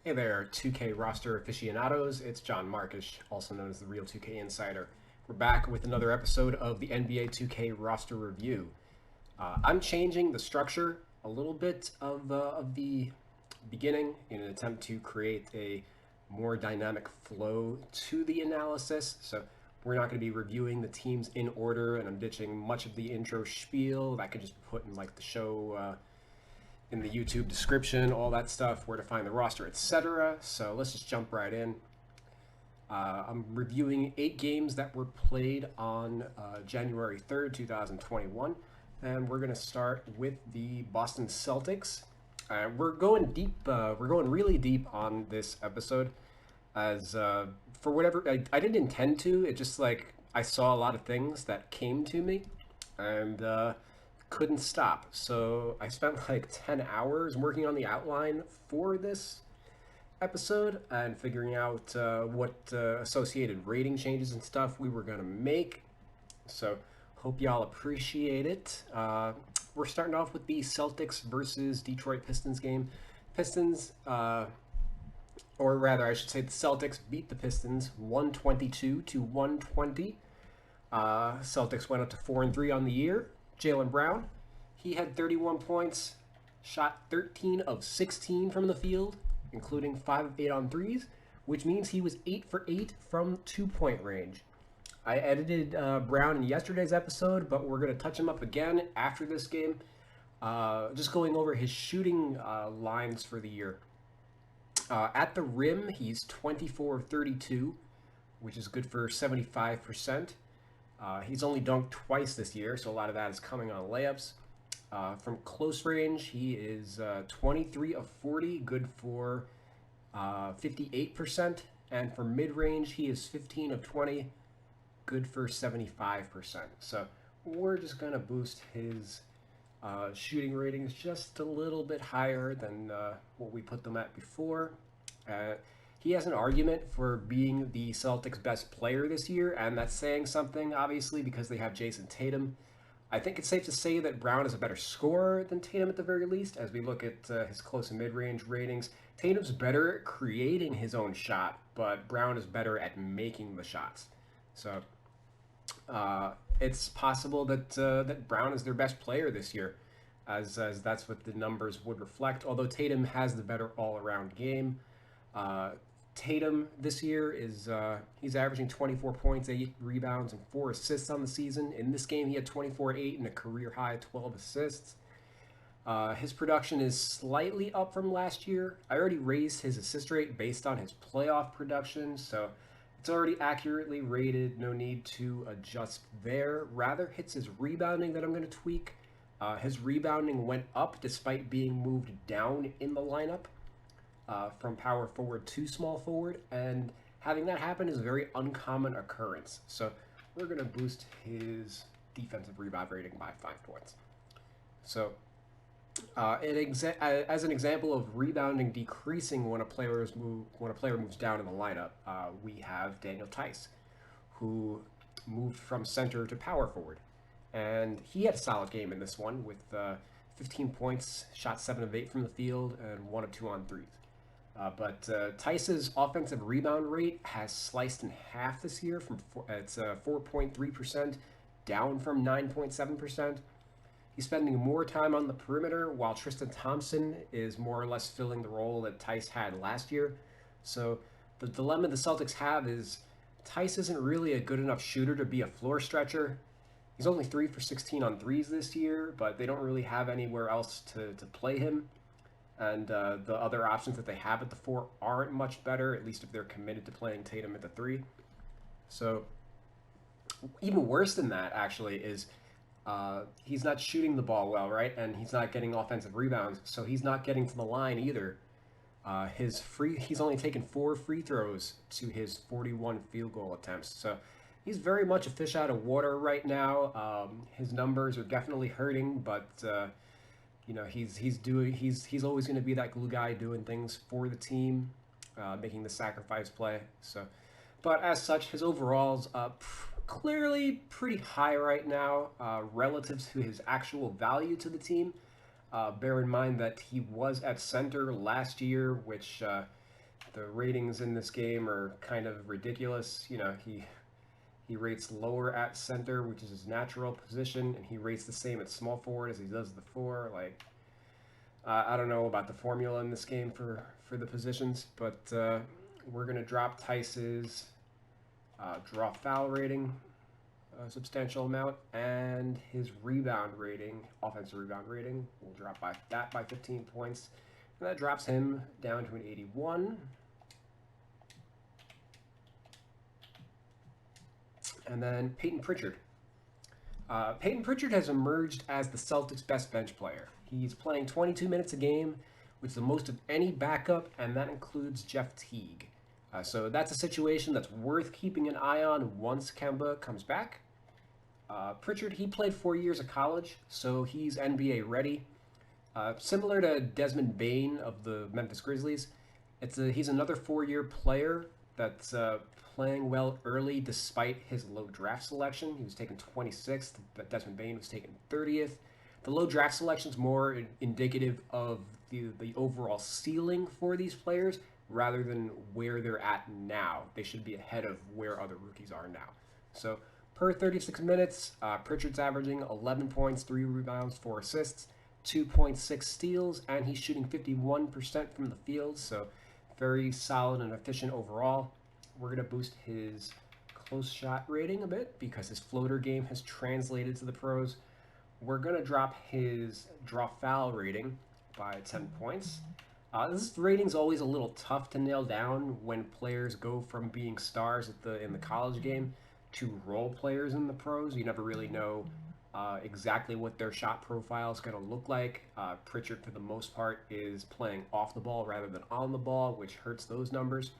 Hey there, 2K roster aficionados. It's John Markish, also known as the Real 2K Insider. We're back with another episode of the NBA 2K roster review. I'm changing the structure a little bit of the beginning in an attempt to create a more dynamic flow to the analysis. So we're not going to be reviewing the teams in order, and I'm ditching much of the intro spiel that could just be put in like the show in the YouTube description, all that stuff, where to find the roster, etc. So let's just jump right in. I'm reviewing 8 games that were played on January 3rd, 2021, and we're going to start with the Boston Celtics. We're going deep. We're going really deep on this episode, as for whatever I didn't intend to. It just like I saw a lot of things that came to me, and couldn't stop. So I spent like 10 hours working on the outline for this episode and figuring out what associated rating changes and stuff we were going to make. So hope y'all appreciate it. We're starting off with the Celtics versus Detroit Pistons game. Pistons, or rather I should say the Celtics beat the Pistons 122 to 120. Celtics went up to 4-3 on the year. Jaylen Brown, he had 31 points, shot 13 of 16 from the field, including 5 of 8 on threes, which means he was 8 for 8 from 2-point range. I edited Brown in yesterday's episode, but we're going to touch him up again after this game, just going over his shooting lines for the year. At the rim, he's 24 of 32, which is good for 75%. He's only dunked twice this year, so a lot of that is coming on layups. From close range, he is 23 of 40, good for 58%. And for mid-range, he is 15 of 20, good for 75%. So we're just going to boost his shooting ratings just a little bit higher than what we put them at before. He has an argument for being the Celtics' best player this year, and that's saying something, obviously, because they have Jason Tatum. I think it's safe to say that Brown is a better scorer than Tatum at the very least, as we look at his close and mid-range ratings. Tatum's better at creating his own shot, but Brown is better at making the shots. So it's possible that Brown is their best player this year, as that's what the numbers would reflect, although Tatum has the better all-around game. Tatum this year is he's averaging 24 points, 8 rebounds, and 4 assists on the season. In this game, he had 24-8 and a career-high 12 assists. His production is slightly up from last year. I already raised his assist rate based on his playoff production, so it's already accurately rated. No need to adjust there. Rather, it's his rebounding that I'm going to tweak. His rebounding went up despite being moved down in the lineup. From power forward to small forward, and having that happen is a very uncommon occurrence. So we're going to boost his defensive rebound rating by 5 points. So as an example of rebounding decreasing when a player moves down in the lineup, we have Daniel Theis, who moved from center to power forward, and he had a solid game in this one with 15 points, shot 7 of 8 from the field, and 1 of 2 on threes. But Theis's offensive rebound rate has sliced in half this year. It's 4.3%, down from 9.7%. He's spending more time on the perimeter, while Tristan Thompson is more or less filling the role that Theis had last year. So the dilemma the Celtics have is Theis isn't really a good enough shooter to be a floor stretcher. He's only 3 for 16 on threes this year, but they don't really have anywhere else to play him. And the other options that they have at the 4 aren't much better, at least if they're committed to playing Tatum at the 3. So even worse than that, actually, is he's not shooting the ball well, right? And he's not getting offensive rebounds, so he's not getting to the line either. He's only taken 4 free throws to his 41 field goal attempts. So he's very much a fish out of water right now. His numbers are definitely hurting, but he's always going to be that glue guy doing things for the team, making the sacrifice play. So, but as such, his overall's clearly pretty high right now relative to his actual value to the team. Bear in mind that he was at center last year, which the ratings in this game are kind of ridiculous. You know, he rates lower at center, which is his natural position, and he rates the same at small forward as he does the four. Like, I don't know about the formula in this game for the positions, but we're going to drop Tice's draw foul rating a substantial amount, and his rebound rating, offensive rebound rating, will drop by 15 points. And that drops him down to an 81. And then Peyton Pritchard. Peyton Pritchard has emerged as the Celtics' best bench player. He's playing 22 minutes a game, which is the most of any backup, and that includes Jeff Teague. So that's a situation that's worth keeping an eye on once Kemba comes back. Pritchard, he played 4 years of college, so he's NBA ready. Similar to Desmond Bane of the Memphis Grizzlies, he's another 4-year player that's playing well early despite his low draft selection. He was taken 26th, but Desmond Bane was taken 30th. The low draft selection is more indicative of the overall ceiling for these players rather than where they're at now. They should be ahead of where other rookies are now. So per 36 minutes, Pritchard's averaging 11 points, 3 rebounds, 4 assists, 2.6 steals, and he's shooting 51% from the field, so very solid and efficient overall. We're going to boost his close shot rating a bit because his floater game has translated to the pros. We're going to drop his draw foul rating by 10 points. This rating's always a little tough to nail down when players go from being stars in the college game to role players in the pros. You never really know exactly what their shot profile is going to look like. Pritchard, for the most part, is playing off the ball rather than on the ball, which hurts those numbers.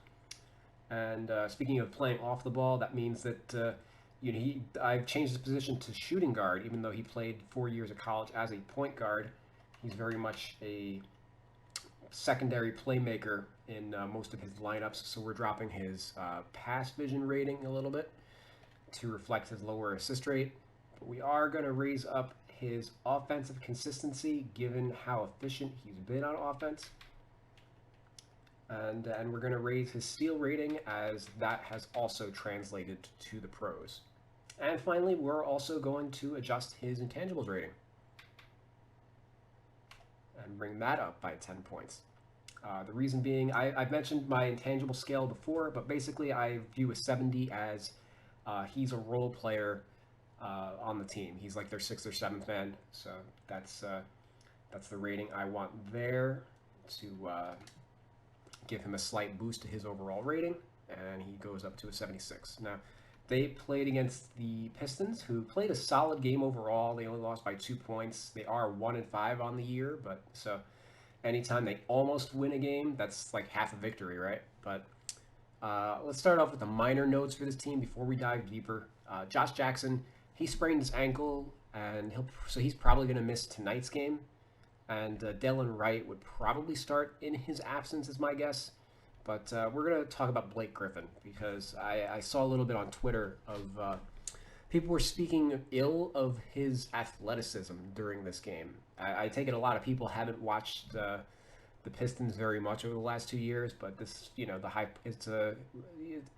And speaking of playing off the ball, that means that I've changed his position to shooting guard, even though he played 4 years of college as a point guard. He's very much a secondary playmaker in most of his lineups, so we're dropping his pass vision rating a little bit to reflect his lower assist rate. But we are going to raise up his offensive consistency given how efficient he's been on offense. And we're going to raise his steal rating as that has also translated to the pros. And finally, we're also going to adjust his intangibles rating and bring that up by 10 points. The reason being, I've mentioned my intangible scale before, but basically I view a 70 as he's a role player on the team. He's like their 6th or 7th man, so that's the rating I want there to give him a slight boost to his overall rating, and he goes up to a 76. Now, they played against the Pistons, who played a solid game overall. They only lost by 2 points. They are 1-5 on the year, but so anytime they almost win a game, that's like half a victory, right? But let's start off with the minor notes for this team before we dive deeper. Josh Jackson, he sprained his ankle, and he's probably going to miss tonight's game. And Delon Wright would probably start in his absence, is my guess. But we're going to talk about Blake Griffin because I saw a little bit on Twitter of people were speaking ill of his athleticism during this game. I take it a lot of people haven't watched the Pistons very much over the last 2 years, but this, the hype. The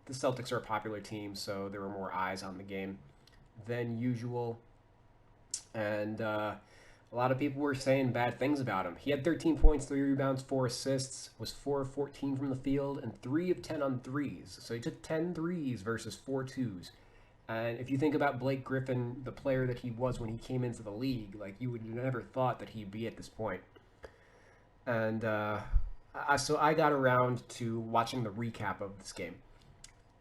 Celtics are a popular team, so there were more eyes on the game than usual, and a lot of people were saying bad things about him. He had 13 points, 3 rebounds, 4 assists, was 4 of 14 from the field, and 3 of 10 on threes. So he took 10 threes versus 4 twos. And if you think about Blake Griffin, the player that he was when he came into the league, like you would never thought that he'd be at this point. And so I got around to watching the recap of this game.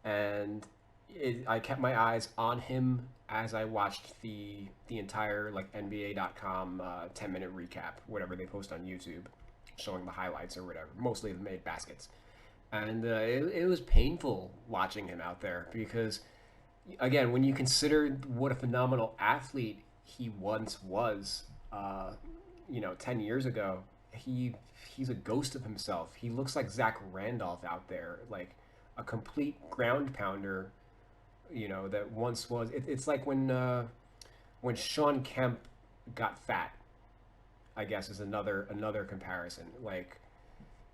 And I kept my eyes on him as I watched the entire NBA.com 10-minute recap, whatever they post on YouTube, showing the highlights or whatever, mostly the made baskets. And it was painful watching him out there because, again, when you consider what a phenomenal athlete he once was, 10 years ago, he's a ghost of himself. He looks like Zach Randolph out there, like a complete ground pounder. That once was. It's like when Sean Kemp got fat, I guess is another comparison. Like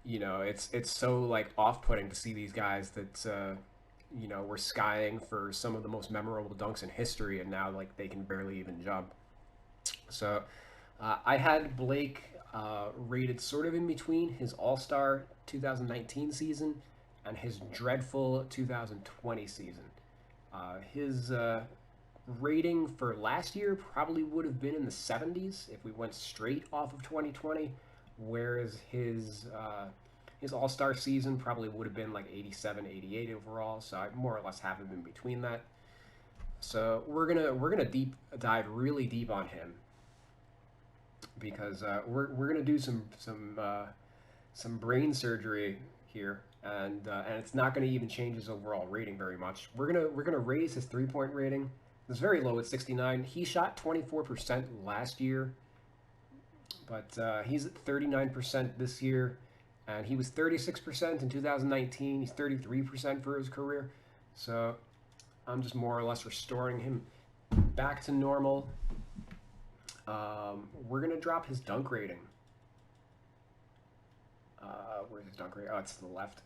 it's so like off-putting to see these guys that were skying for some of the most memorable dunks in history, and now like they can barely even jump. So I had Blake rated sort of in between his All-Star 2019 season and his dreadful 2020 season. His rating for last year probably would have been in the 70s if we went straight off of 2020, whereas his All-Star season probably would have been like 87, 88 overall. So I more or less have him in between that. So we're gonna deep dive really deep on him because we're gonna do some brain surgery here, and it's not gonna even change his overall rating very much. We're gonna raise his 3-point rating. It's very low at 69. He shot 24% last year, but he's at 39% this year, and he was 36% in 2019. He's 33% for his career, so I'm just more or less restoring him back to normal. We're gonna drop his dunk rating. Where's his dunk rating? Oh, it's to the left.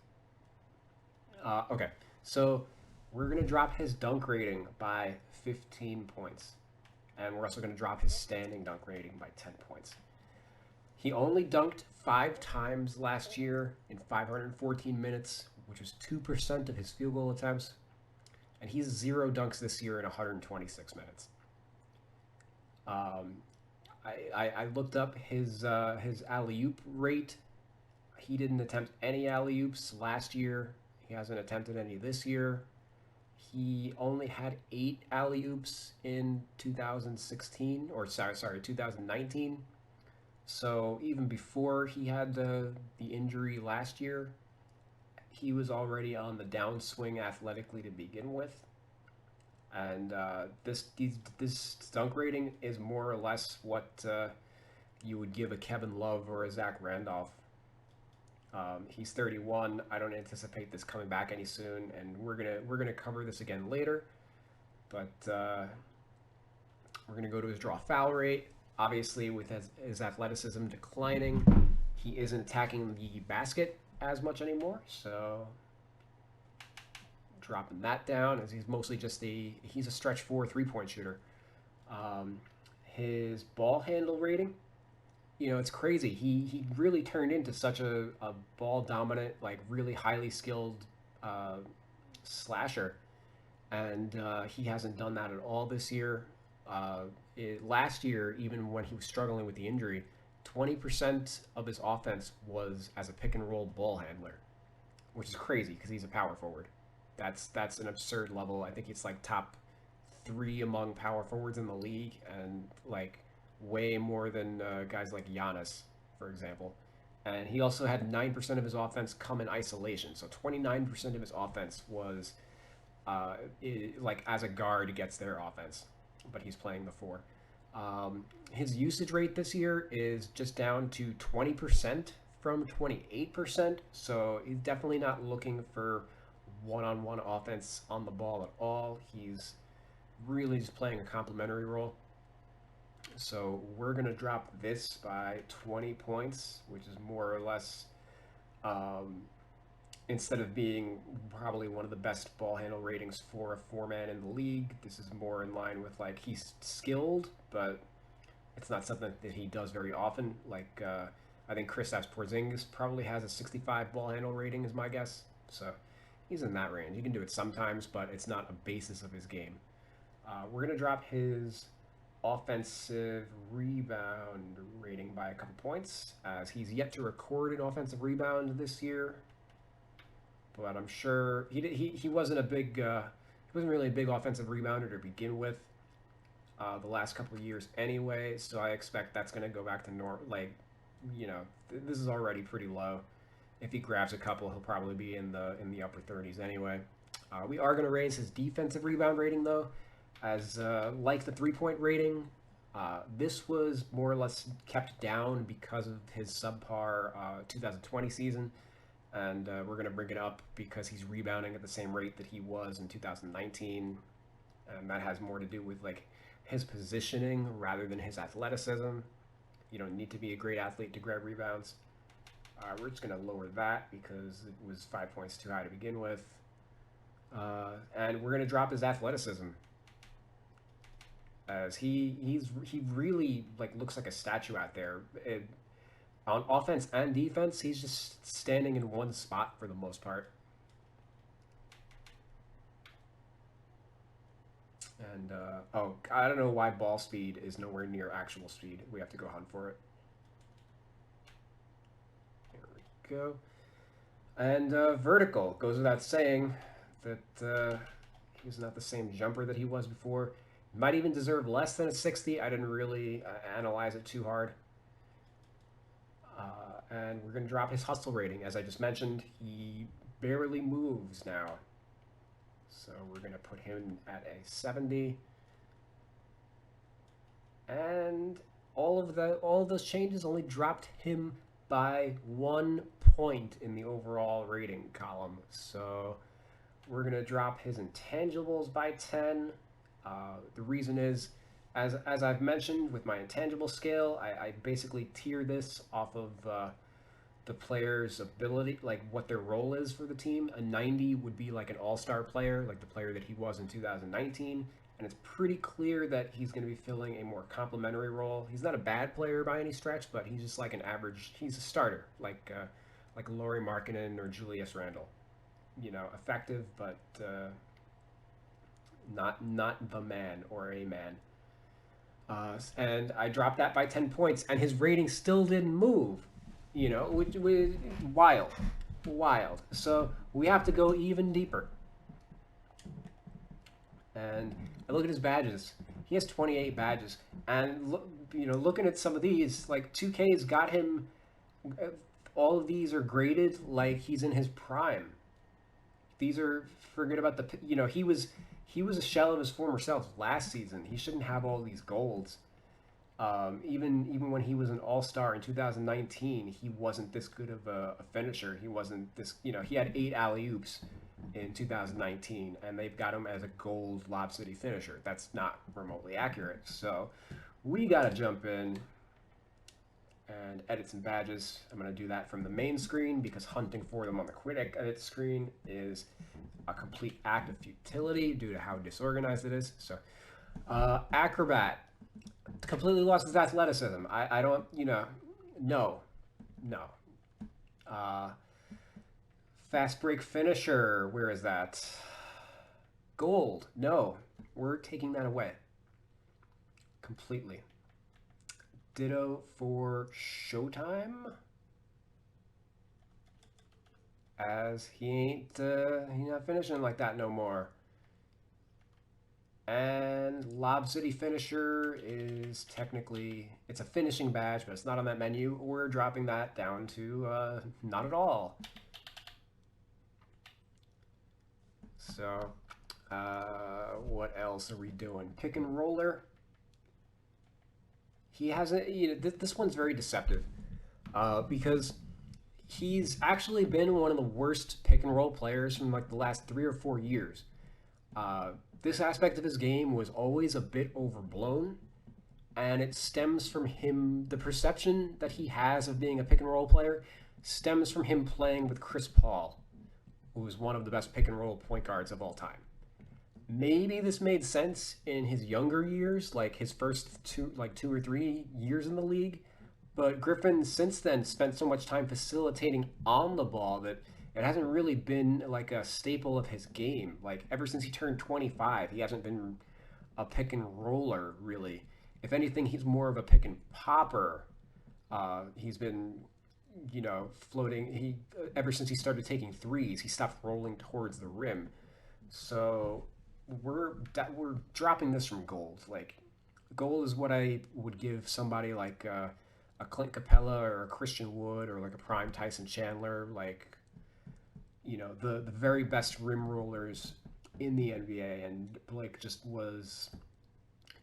Okay, so we're gonna drop his dunk rating by 15 points, and we're also gonna drop his standing dunk rating by 10 points. He only dunked 5 times last year in 514 minutes, which was 2% of his field goal attempts, and he's 0 dunks this year in 126 minutes. I looked up his alley-oop rate. He didn't attempt any alley-oops last year. He hasn't attempted any this year. He only had 8 alley-oops in 2016, or sorry, 2019. So even before he had the injury last year, he was already on the downswing athletically to begin with. And this dunk rating is more or less what you would give a Kevin Love or a Zach Randolph. He's 31. I don't anticipate this coming back any soon, and we're gonna cover this again later. But we're gonna go to his draw foul rate. Obviously, with his athleticism declining, he isn't attacking the basket as much anymore. So dropping that down, as he's mostly just he's a stretch 4 3-point shooter. His ball handle rating, it's crazy. He really turned into such a ball dominant, like really highly skilled slasher, and he hasn't done that at all this year. Last year, even when he was struggling with the injury, 20% of his offense was as a pick and roll ball handler, which is crazy because he's a power forward. That's an absurd level. I think it's like top 3 among power forwards in the league, and like way more than guys like Giannis, for example. And he also had 9% of his offense come in isolation. So 29% of his offense was like as a guard gets their offense, but he's playing the 4. His usage rate this year is just down to 20% from 28%. So he's definitely not looking for one-on-one offense on the ball at all. He's really just playing a complementary role. So we're going to drop this by 20 points, which is more or less, instead of being probably one of the best ball handle ratings for a 4-man in the league, this is more in line with like he's skilled, but it's not something that he does very often. Like I think Kristaps Porzingis probably has a 65 ball handle rating is my guess. So he's in that range. He can do it sometimes, but it's not a basis of his game. We're going to drop his offensive rebound rating by a couple points, as he's yet to record an offensive rebound this year. But I'm sure he wasn't really a big offensive rebounder to begin with the last couple of years anyway. So I expect that's going to go back to normal. Like, this is already pretty low. If he grabs a couple, he'll probably be in the upper 30s anyway. We are going to raise his defensive rebound rating though, as like the 3-point rating. This was more or less kept down because of his subpar 2020 season, and we're going to bring it up because he's rebounding at the same rate that he was in 2019, and that has more to do with like his positioning rather than his athleticism. You don't need to be a great athlete to grab rebounds. We're just going to lower that because it was 5 points too high to begin with. And we're going to drop his athleticism, as he really like looks like a statue out there. On offense and defense, he's just standing in one spot for the most part. And oh, I don't know why ball speed is nowhere near actual speed. We have to go hunt for it. There we go. And vertical goes without saying that he's not the same jumper that he was before. Might even deserve less than a 60. I didn't really analyze it too hard. And we're going to drop his hustle rating. As I just mentioned, he barely moves now. So we're going to put him at a 70. And all of those changes only dropped him by 1 point in the overall rating column. So we're going to drop his intangibles by 10. The reason is, as I've mentioned with my intangible scale, I basically tier this off of the player's ability, like what their role is for the team. A 90 would be like an all-star player, like the player that he was in 2019. And it's pretty clear that he's going to be filling a more complementary role. He's not a bad player by any stretch, but he's just like an average. He's a starter, like Lauri Markkanen or Julius Randle. You know, effective, but not the man or a man. And I dropped that by 10 points, and his rating still didn't move. You know, which was wild. So we have to go even deeper. And I look at his badges. He has 28 badges, and looking at some of these, like 2K's got him. All of these are graded like he's in his prime. These are, forget about he was a shell of his former self last season. He shouldn't have all these golds. Even when he was an all-star in 2019, he wasn't this good of a finisher. He wasn't this, he had 8 alley-oops in 2019, and they've got him as a gold Lob City finisher. That's not remotely accurate. So we got to jump in and edit some badges. I'm going to do that from the main screen because hunting for them on the quick edit screen is a complete act of futility due to how disorganized it is. So Acrobat completely lost his athleticism. I don't, no. Fast break finisher, where is that? Gold, no. We're taking that away. Completely. Ditto for Showtime. As he not finishing like that no more. And Lob City Finisher is technically, it's a finishing badge, but it's not on that menu. We're dropping that down to not at all. So, what else are we doing? Pick and roller. He hasn't, this one's very deceptive because he's actually been one of the worst pick and roll players from like the last 3 or 4 years. This aspect of his game was always a bit overblown, and it stems from him, the perception that he has of being a pick and roll player stems from him playing with Chris Paul, who is one of the best pick and roll point guards of all time. Maybe this made sense in his younger years, like his first 2 or 3 years in the league, but Griffin since then spent so much time facilitating on the ball that it hasn't really been like a staple of his game. Like ever since he turned 25, he hasn't been a pick and roller really. If anything, he's more of a pick and popper. He's been, floating. Ever since he started taking threes, he stopped rolling towards the rim. So we're dropping this from gold. Like gold is what I would give somebody like a Clint Capella or a Christian Wood or like a prime Tyson Chandler, like the very best rim rollers in the NBA, and Blake just was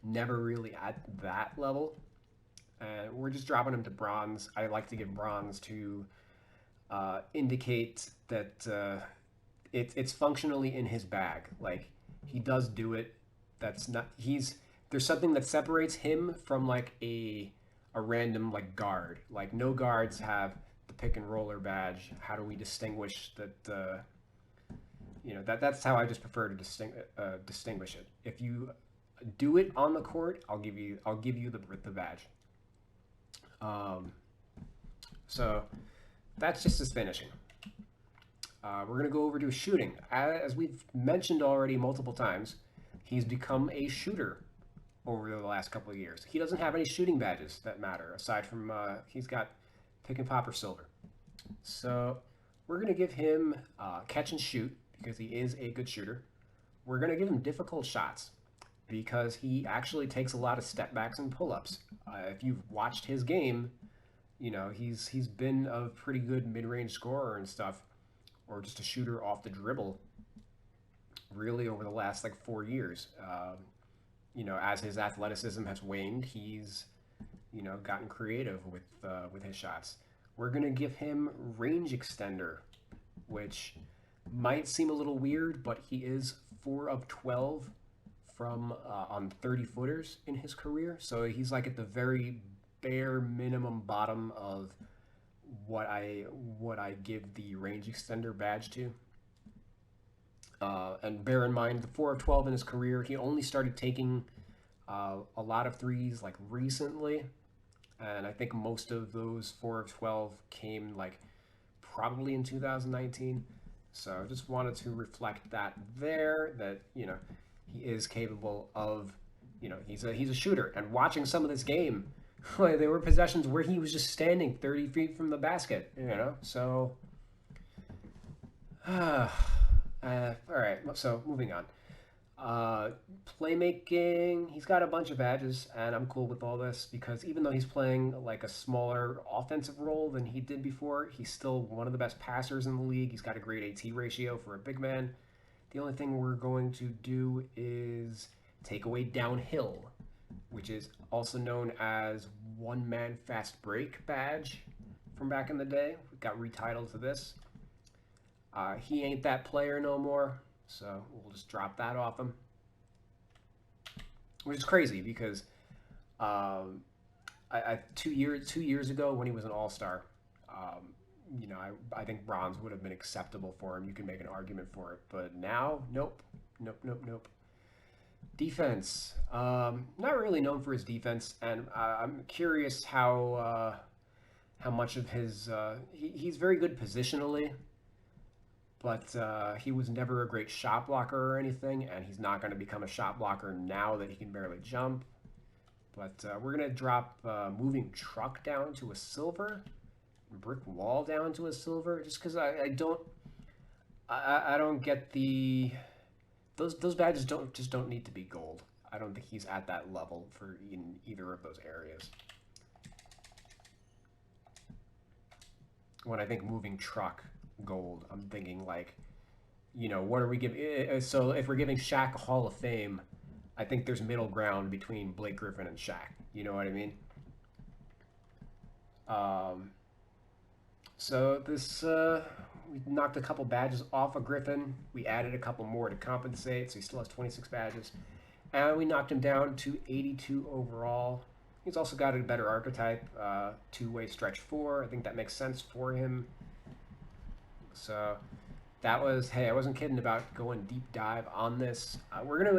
never really at that level. And we're just dropping him to bronze. I like to give bronze to indicate that it's functionally in his bag. Like he does do it. There's something that separates him from like a random like guard. Like no guards have the pick and roller badge. How do we distinguish that? That's how I just prefer to distinguish it. If you do it on the court, I'll give you the badge. So that's just his finishing. We're going to go over to his shooting. As we've mentioned already multiple times, he's become a shooter over the last couple of years. He doesn't have any shooting badges that matter, aside from he's got pick and pop or silver. So we're going to give him catch and shoot because he is a good shooter. We're going to give him difficult shots because he actually takes a lot of step backs and pull-ups. If you've watched his game, he's been a pretty good mid-range scorer and stuff, or just a shooter off the dribble, really over the last 4 years. As his athleticism has waned, he's gotten creative with his shots. We're gonna give him range extender, which might seem a little weird, but he is 4 of 12 from on 30 footers in his career. So he's at the very bare minimum bottom of what I give the range extender badge to. And bear in mind, the 4 of 12 in his career, he only started taking a lot of threes recently, and I think most of those 4 of 12 came probably in 2019. So I just wanted to reflect that he is capable of, he's a shooter. And watching some of this game, there were possessions where he was just standing 30 feet from the basket, so all right, so moving on. Playmaking, he's got a bunch of badges, and I'm cool with all this because even though he's playing a smaller offensive role than he did before, he's still one of the best passers in the league. He's got a great AT ratio for a big man. The only thing we're going to do is take away downhill, which is also known as one-man fast break badge from back in the day. We got retitled to this. He ain't that player no more, so we'll just drop that off him. Which is crazy because I 2 years ago when he was an all-star, I think bronze would have been acceptable for him. You can make an argument for it, but now, nope. Defense, not really known for his defense, and I'm curious how much of his he's very good positionally, but he was never a great shot blocker or anything, and he's not going to become a shot blocker now that he can barely jump. But we're going to drop moving truck down to a silver, brick wall down to a silver, just because I don't get the those badges don't need to be gold. I don't think he's at that level for in either of those areas. When I think moving truck gold, I'm thinking what are we giving? So if we're giving Shaq a Hall of Fame, I think there's middle ground between Blake Griffin and Shaq. You know what I mean? So this we knocked a couple badges off of Griffin. We added a couple more to compensate, so he still has 26 badges. And we knocked him down to 82 overall. He's also got a better archetype, two-way stretch 4. I think that makes sense for him. So that was, hey, I wasn't kidding about going deep dive on this. We're gonna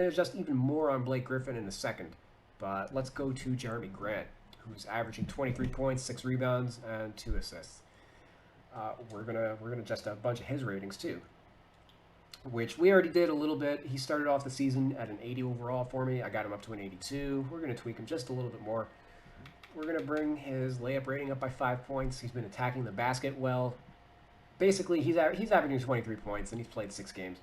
adjust even more on Blake Griffin in a second. But let's go to Jeremy Grant, who's averaging 23 points, 6 rebounds, and 2 assists. We're gonna adjust a bunch of his ratings too, which we already did a little bit. He started off the season at an 80 overall for me. I got him up to an 82. We're gonna tweak him just a little bit more. We're gonna bring his layup rating up by 5 points. He's been attacking the basket well. Basically, he's averaging 23 points, and he's played 6 games.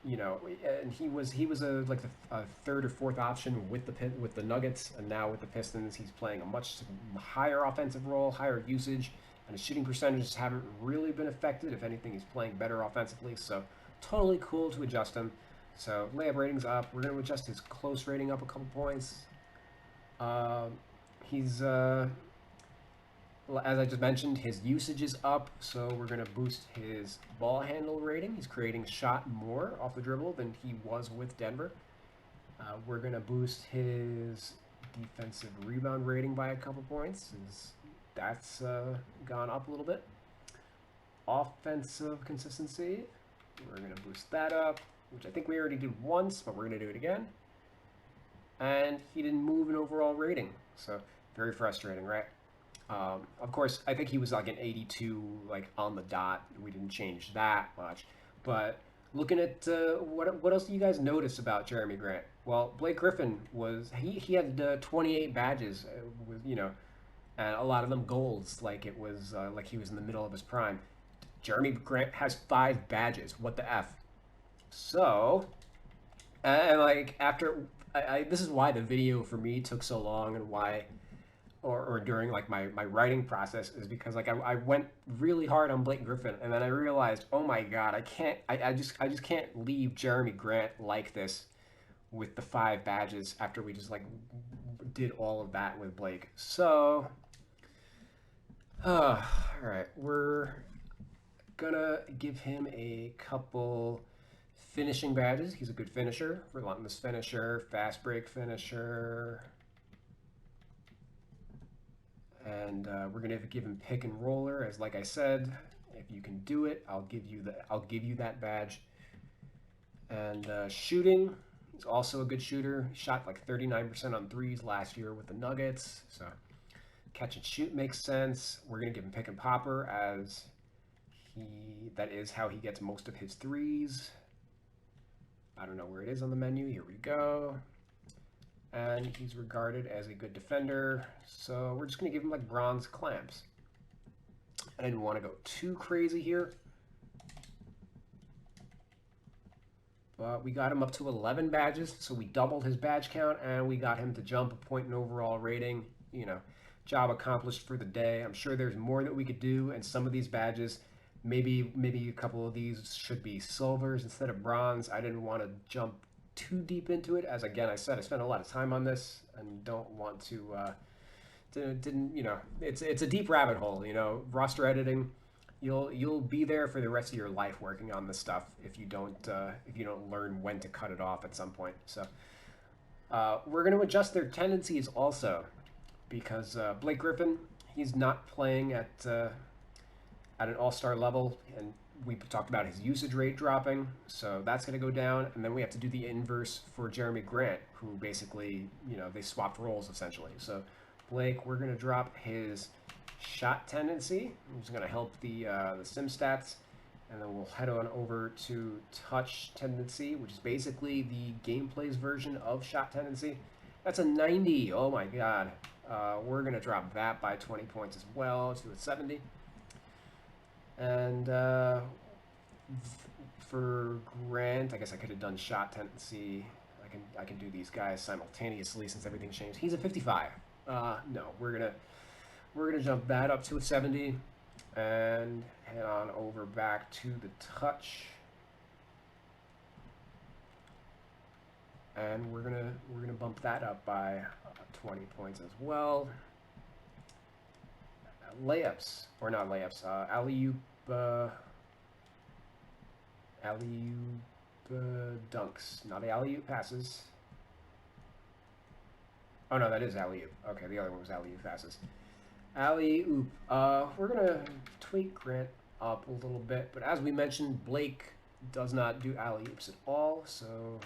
And he was a third or fourth option with the Nuggets, and now with the Pistons, he's playing a much higher offensive role, higher usage, and his shooting percentages haven't really been affected. If anything, he's playing better offensively, so totally cool to adjust him. So layup rating's up. We're going to adjust his close rating up a couple points. He's as I just mentioned, his usage is up, so we're going to boost his ball handle rating. He's creating shot more off the dribble than he was with Denver. We're going to boost his defensive rebound rating by a couple points. that's gone up a little bit. Offensive consistency, we're going to boost that up, which I think we already did once, but we're going to do it again. And he didn't move an overall rating, so very frustrating, right? Of course, I think he was like an 82, like on the dot. We didn't change that much, but looking at what else do you guys notice about Jeremy Grant? Well, Blake Griffin was he had 28 badges, with, you know, and a lot of them golds, like it was like he was in the middle of his prime. Jeremy Grant has 5 badges. What the f? So, and like after this is why the video for me took so long, and why, or during like my writing process, is because like I went really hard on Blake Griffin, and then I realized, oh my god, I just can't leave Jeremy Grant like this with the 5 badges after we just like did all of that with Blake. So, all right, we're gonna give him a couple finishing badges. He's a good finisher, relentless finisher, fast break finisher, and we're gonna give him pick and roller. As like I said, if you can do it, I'll give you that badge. And shooting, he's also a good shooter. He shot like 39% on threes last year with the Nuggets, so catch and shoot makes sense. We're gonna give him pick and popper, as that is how he gets most of his threes. I don't know where it is on the menu. Here we go. And he's regarded as a good defender, so we're just going to give him like bronze clamps. I didn't want to go too crazy here, but we got him up to 11 badges, so we doubled his badge count, and we got him to jump a point in overall rating. You know, job accomplished for the day. I'm sure there's more that we could do, and some of these badges, maybe a couple of these should be silvers instead of bronze. I didn't want to jump too deep into it, as again I said, I spent a lot of time on this and don't want to didn't you know, it's a deep rabbit hole, you know. Roster editing, you'll be there for the rest of your life working on this stuff if you don't learn when to cut it off at some point. So we're going to adjust their tendencies also, because Blake Griffin, he's not playing at an all-star level, and we talked about his usage rate dropping, so that's going to go down. And then we have to do the inverse for Jeremy Grant, who basically, you know, they swapped roles essentially. So Blake, we're going to drop his shot tendency, which is going to help the sim stats, and then we'll head on over to touch tendency, which is basically the gameplay's version of shot tendency. That's a 90. Oh my god. We're going to drop that by 20 points as well to a 70. And for Grant, I guess I could have done shot tendency. I can do these guys simultaneously since everything changed. He's a 55. No, we're gonna jump that up to a 70 and head on over back to the touch. And we're gonna bump that up by 20 points as well. Layups, or not layups, alley-oop dunks, not alley-oop passes. Oh no, that is alley-oop. Okay, the other one was alley-oop passes. Alley-oop, we're gonna tweak Grant up a little bit, but as we mentioned, Blake does not do alley-oops at all, so,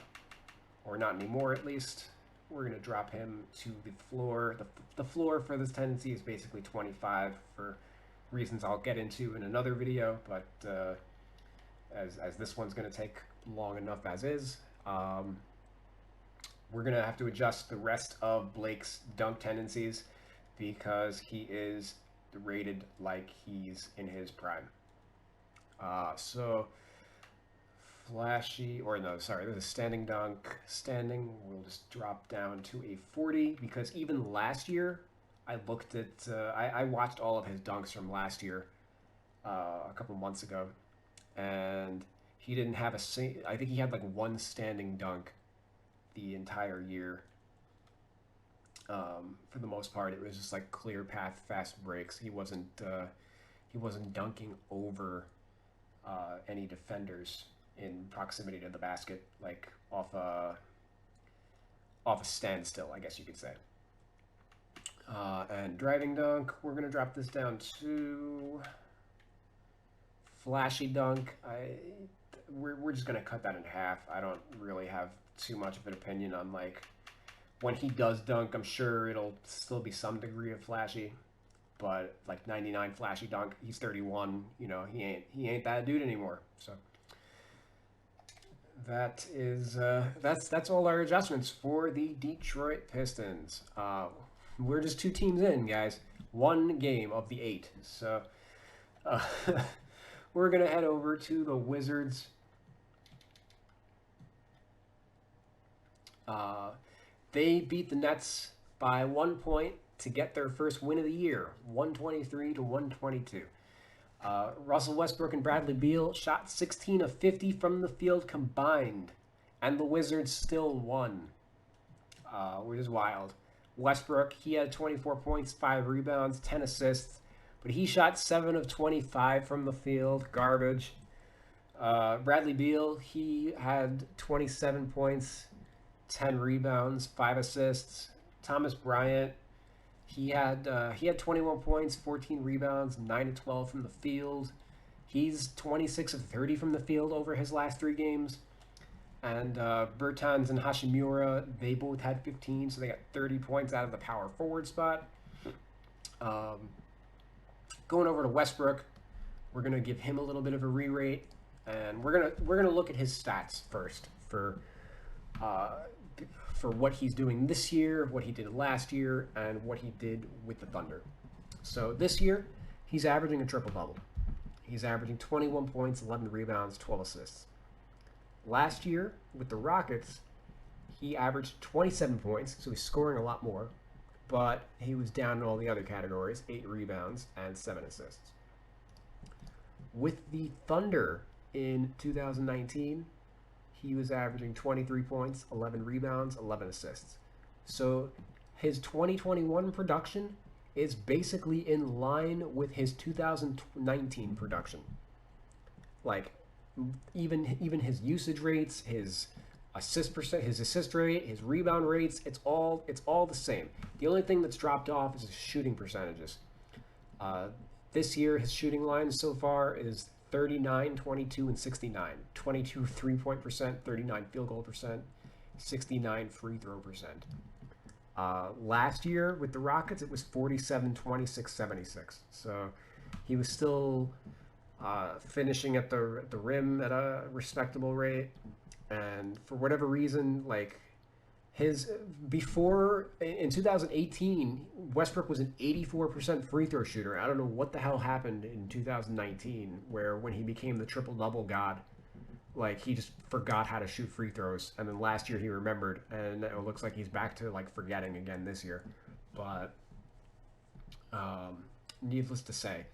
or not anymore at least. We're going to drop him to the floor. The floor for this tendency is basically 25 for reasons I'll get into in another video, but as this one's going to take long enough as is, we're going to have to adjust the rest of Blake's dunk tendencies because he is rated like he's in his prime. So flashy, or no, sorry, there's a standing dunk. Standing, we'll just drop down to a 40 because even last year, I looked at, I watched all of his dunks from last year, a couple months ago, and he didn't have I think he had like one standing dunk the entire year. For the most part, it was just like clear path, fast breaks. He wasn't dunking over any defenders in proximity to the basket, like off a standstill, I guess you could say. And driving dunk, we're going to drop this down to flashy dunk. We're just going to cut that in half. I don't really have too much of an opinion on, like, when he does dunk. I'm sure it'll still be some degree of flashy, but like 99 flashy dunk, he's 31. You know, he ain't that dude anymore. So that is that's all our adjustments for the Detroit Pistons. We're just 2 teams in, guys. 1 game of the 8. So uh, we're gonna head over to the Wizards. They beat the Nets by 1 point to get their first win of the year, 123 to 122. Russell Westbrook and Bradley Beal shot 16 of 50 from the field combined, and the Wizards still won, which is wild. Westbrook, he had 24 points, 5 rebounds, 10 assists, but he shot 7 of 25 from the field, garbage. Bradley Beal, he had 27 points, 10 rebounds, 5 assists. Thomas Bryant, he had 21 points, 14 rebounds, 9 of 12 from the field. He's 26 of 30 from the field over his last 3 games. And Bertans and Hashimura, they both had 15, so they got 30 points out of the power forward spot. Going over to Westbrook, we're gonna give him a little bit of a re-rate, and we're gonna look at his stats first for what he's doing this year, what he did last year, and what he did with the Thunder. So this year, he's averaging a triple-double. He's averaging 21 points, 11 rebounds, 12 assists. Last year, with the Rockets, he averaged 27 points, so he's scoring a lot more, but he was down in all the other categories, 8 rebounds and 7 assists. With the Thunder in 2019, he was averaging 23 points, 11 rebounds, 11 assists. So his 2021 production is basically in line with his 2019 production. Like, even his usage rates, his assist rate, his rebound rates, it's all the same. The only thing that's dropped off is his shooting percentages. This year, his shooting line so far is 39, 22, and 69. 22 3-point percent, 39 field goal percent, 69 free throw percent. Last year with the Rockets, it was 47, 26, 76. So he was still finishing at the rim at a respectable rate. And for whatever reason, like before in 2018, Westbrook was an 84% free throw shooter. I don't know what the hell happened in 2019, where when he became the triple double god, like he just forgot how to shoot free throws. And then last year he remembered, and it looks like he's back to like forgetting again this year. But needless to say,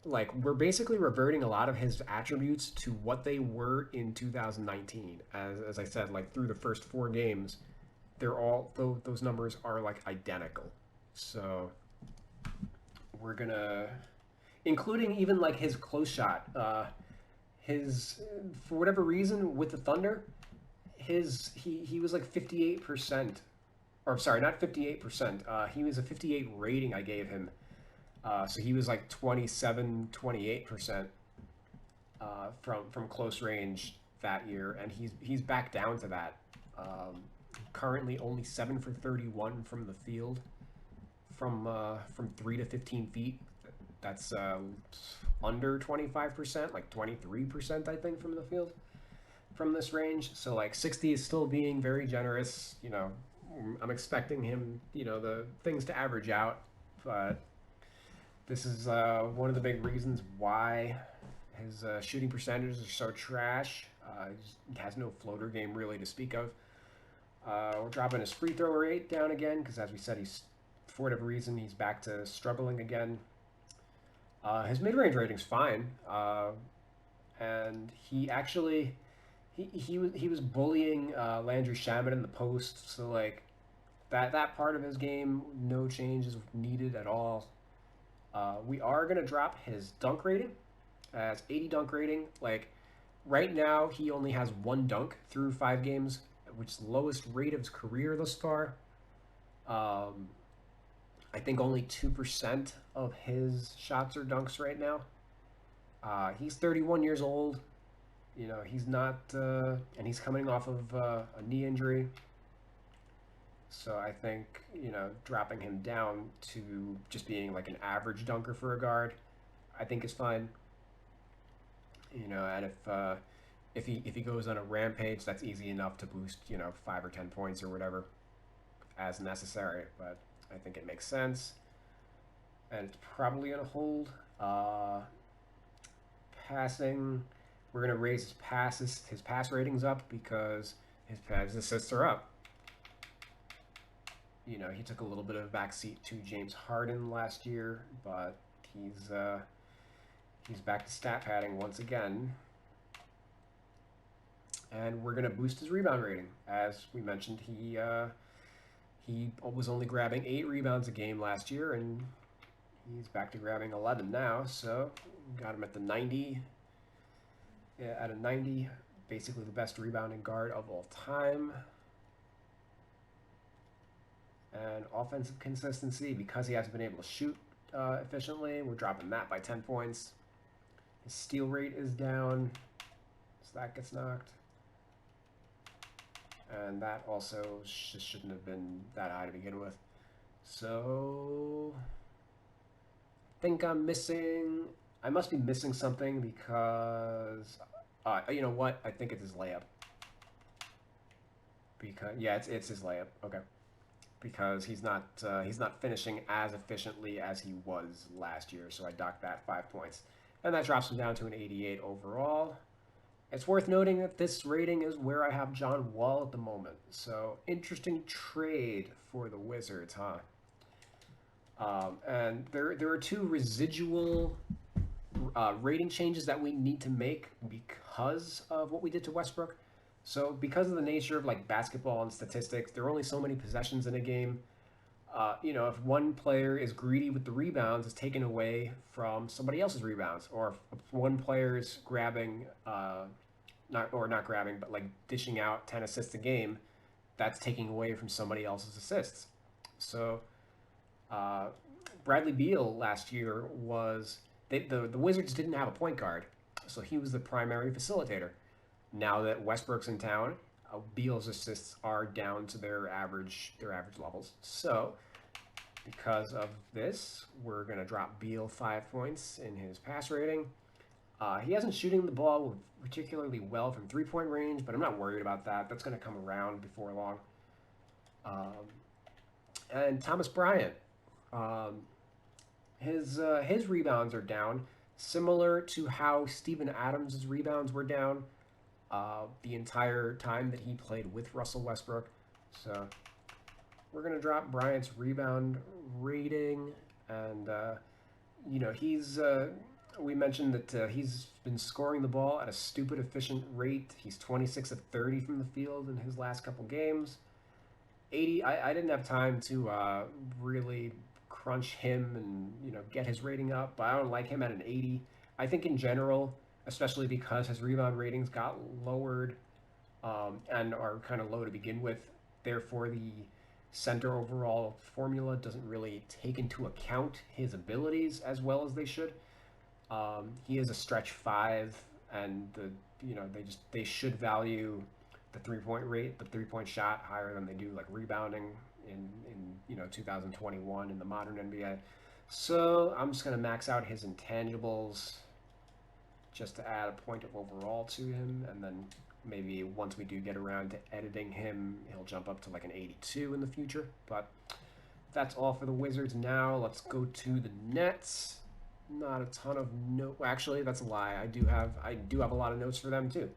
like we're basically reverting a lot of his attributes to what they were in 2019. As I said, like through the first 4 games, they're all those numbers are like identical. So we're gonna, including even like his close shot, his for whatever reason with the Thunder, he was like 58%, or sorry, not 58%. He was a 58 rating I gave him. So he was like 27, 28% from close range that year, and he's back down to that. Currently only 7 for 31 from the field, from 3 to 15 feet. That's under 25%, like 23% I think from the field, from this range. So like 60 is still being very generous. You know, I'm expecting him, you know, the things to average out, but this is one of the big reasons why his shooting percentages are so trash. He has no floater game really to speak of. We're dropping his free throw rate down again because, as we said, for whatever reason he's back to struggling again. His mid-range rating's fine, and he actually he was bullying Landry Shamet in the post. So like that part of his game, no change is needed at all. We are going to drop his dunk rating as 80 dunk rating. Like right now, he only has 1 dunk through 5 games, which is the lowest rate of his career thus far. Um, I think only 2% of his shots are dunks right now. He's 31 years old. He's not, and he's coming off of a knee injury. So I think, dropping him down to just being like an average dunker for a guard, I think is fine. And if he goes on a rampage, that's easy enough to boost, 5 or 10 points or whatever as necessary. But I think it makes sense, and it's probably gonna hold. Passing, we're gonna raise his pass ratings up because his assists are up. He took a little bit of a backseat to James Harden last year, but he's back to stat padding once again. And we're gonna boost his rebound rating. As we mentioned, he was only grabbing 8 rebounds a game last year, and he's back to grabbing 11 now. So got him at the 90. Yeah, at a 90, basically the best rebounding guard of all time. And offensive consistency, because he hasn't been able to shoot efficiently, we're dropping that by 10 points. His steal rate is down, so that gets knocked. And that also just shouldn't have been that high to begin with. So I think I must be missing something because, you know what? I think it's his layup. Because, yeah, it's his layup. Okay. Because he's not finishing as efficiently as he was last year. So I docked that 5 points. And that drops him down to an 88 overall. It's worth noting that this rating is where I have John Wall at the moment. So, interesting trade for the Wizards, huh? And there are 2 residual rating changes that we need to make because of what we did to Westbrook. So, because of the nature of like basketball and statistics, there are only so many possessions in a game. If one player is greedy with the rebounds, it's taken away from somebody else's rebounds. Or if one player is grabbing, not grabbing, but like dishing out 10 assists a game, that's taking away from somebody else's assists. So Bradley Beal last year the Wizards didn't have a point guard, so he was the primary facilitator. Now that Westbrook's in town, Beal's assists are down to their average levels. So, because of this, we're going to drop Beal 5 points in his pass rating. He hasn't shooting the ball particularly well from 3-point range, but I'm not worried about that. That's going to come around before long. And Thomas Bryant, his rebounds are down, similar to how Steven Adams' rebounds were down the entire time that he played with Russell Westbrook. So we're going to drop Bryant's rebound rating. And, we mentioned that he's been scoring the ball at a stupid efficient rate. He's 26 of 30 from the field in his last couple games. 80, I didn't have time to really crunch him and, get his rating up, but I don't like him at an 80. I think in general, especially because his rebound ratings got lowered and are kind of low to begin with. Therefore, the center overall formula doesn't really take into account his abilities as well as they should. He is a stretch 5, and they should value the 3-point rate, the 3-point shot higher than they do like rebounding in 2021 in the modern NBA. So I'm just gonna max out his intangibles just to add a point of overall to him, and then maybe once we do get around to editing him, he'll jump up to like an 82 in the future. But that's all for the Wizards now. Let's go to the Nets. Not a ton of actually, that's a lie. I do have a lot of notes for them too.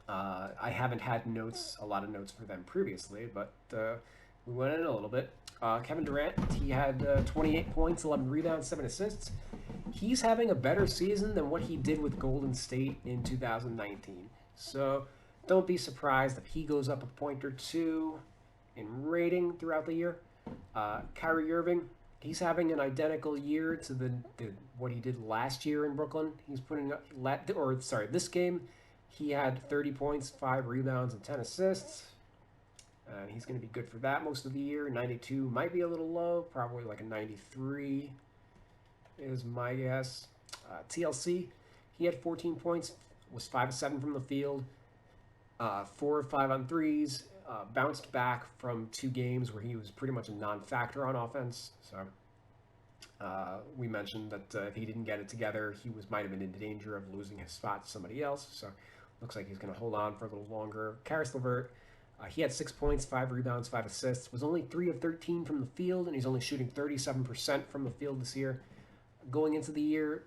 I haven't had a lot of notes for them previously, but we went in a little bit. Kevin Durant, he had 28 points, 11 rebounds, 7 assists. He's having a better season than what he did with Golden State in 2019. So don't be surprised if he goes up a point or 2 in rating throughout the year. Kyrie Irving, he's having an identical year to what he did last year in Brooklyn. He's putting up, this game, he had 30 points, 5 rebounds, and 10 assists. And he's going to be good for that most of the year. 92 might be a little low, probably like a 93 is my guess. TLC, he had 14 points, was 5 of 7 from the field, 4 of 5 on threes, bounced back from 2 games where he was pretty much a non-factor on offense. So we mentioned that if he didn't get it together, he might have been in danger of losing his spot to somebody else. So looks like he's going to hold on for a little longer. Karis LeVert, he had 6 points, 5 rebounds, 5 assists, was only 3 of 13 from the field, and he's only shooting 37% from the field this year. Going into the year,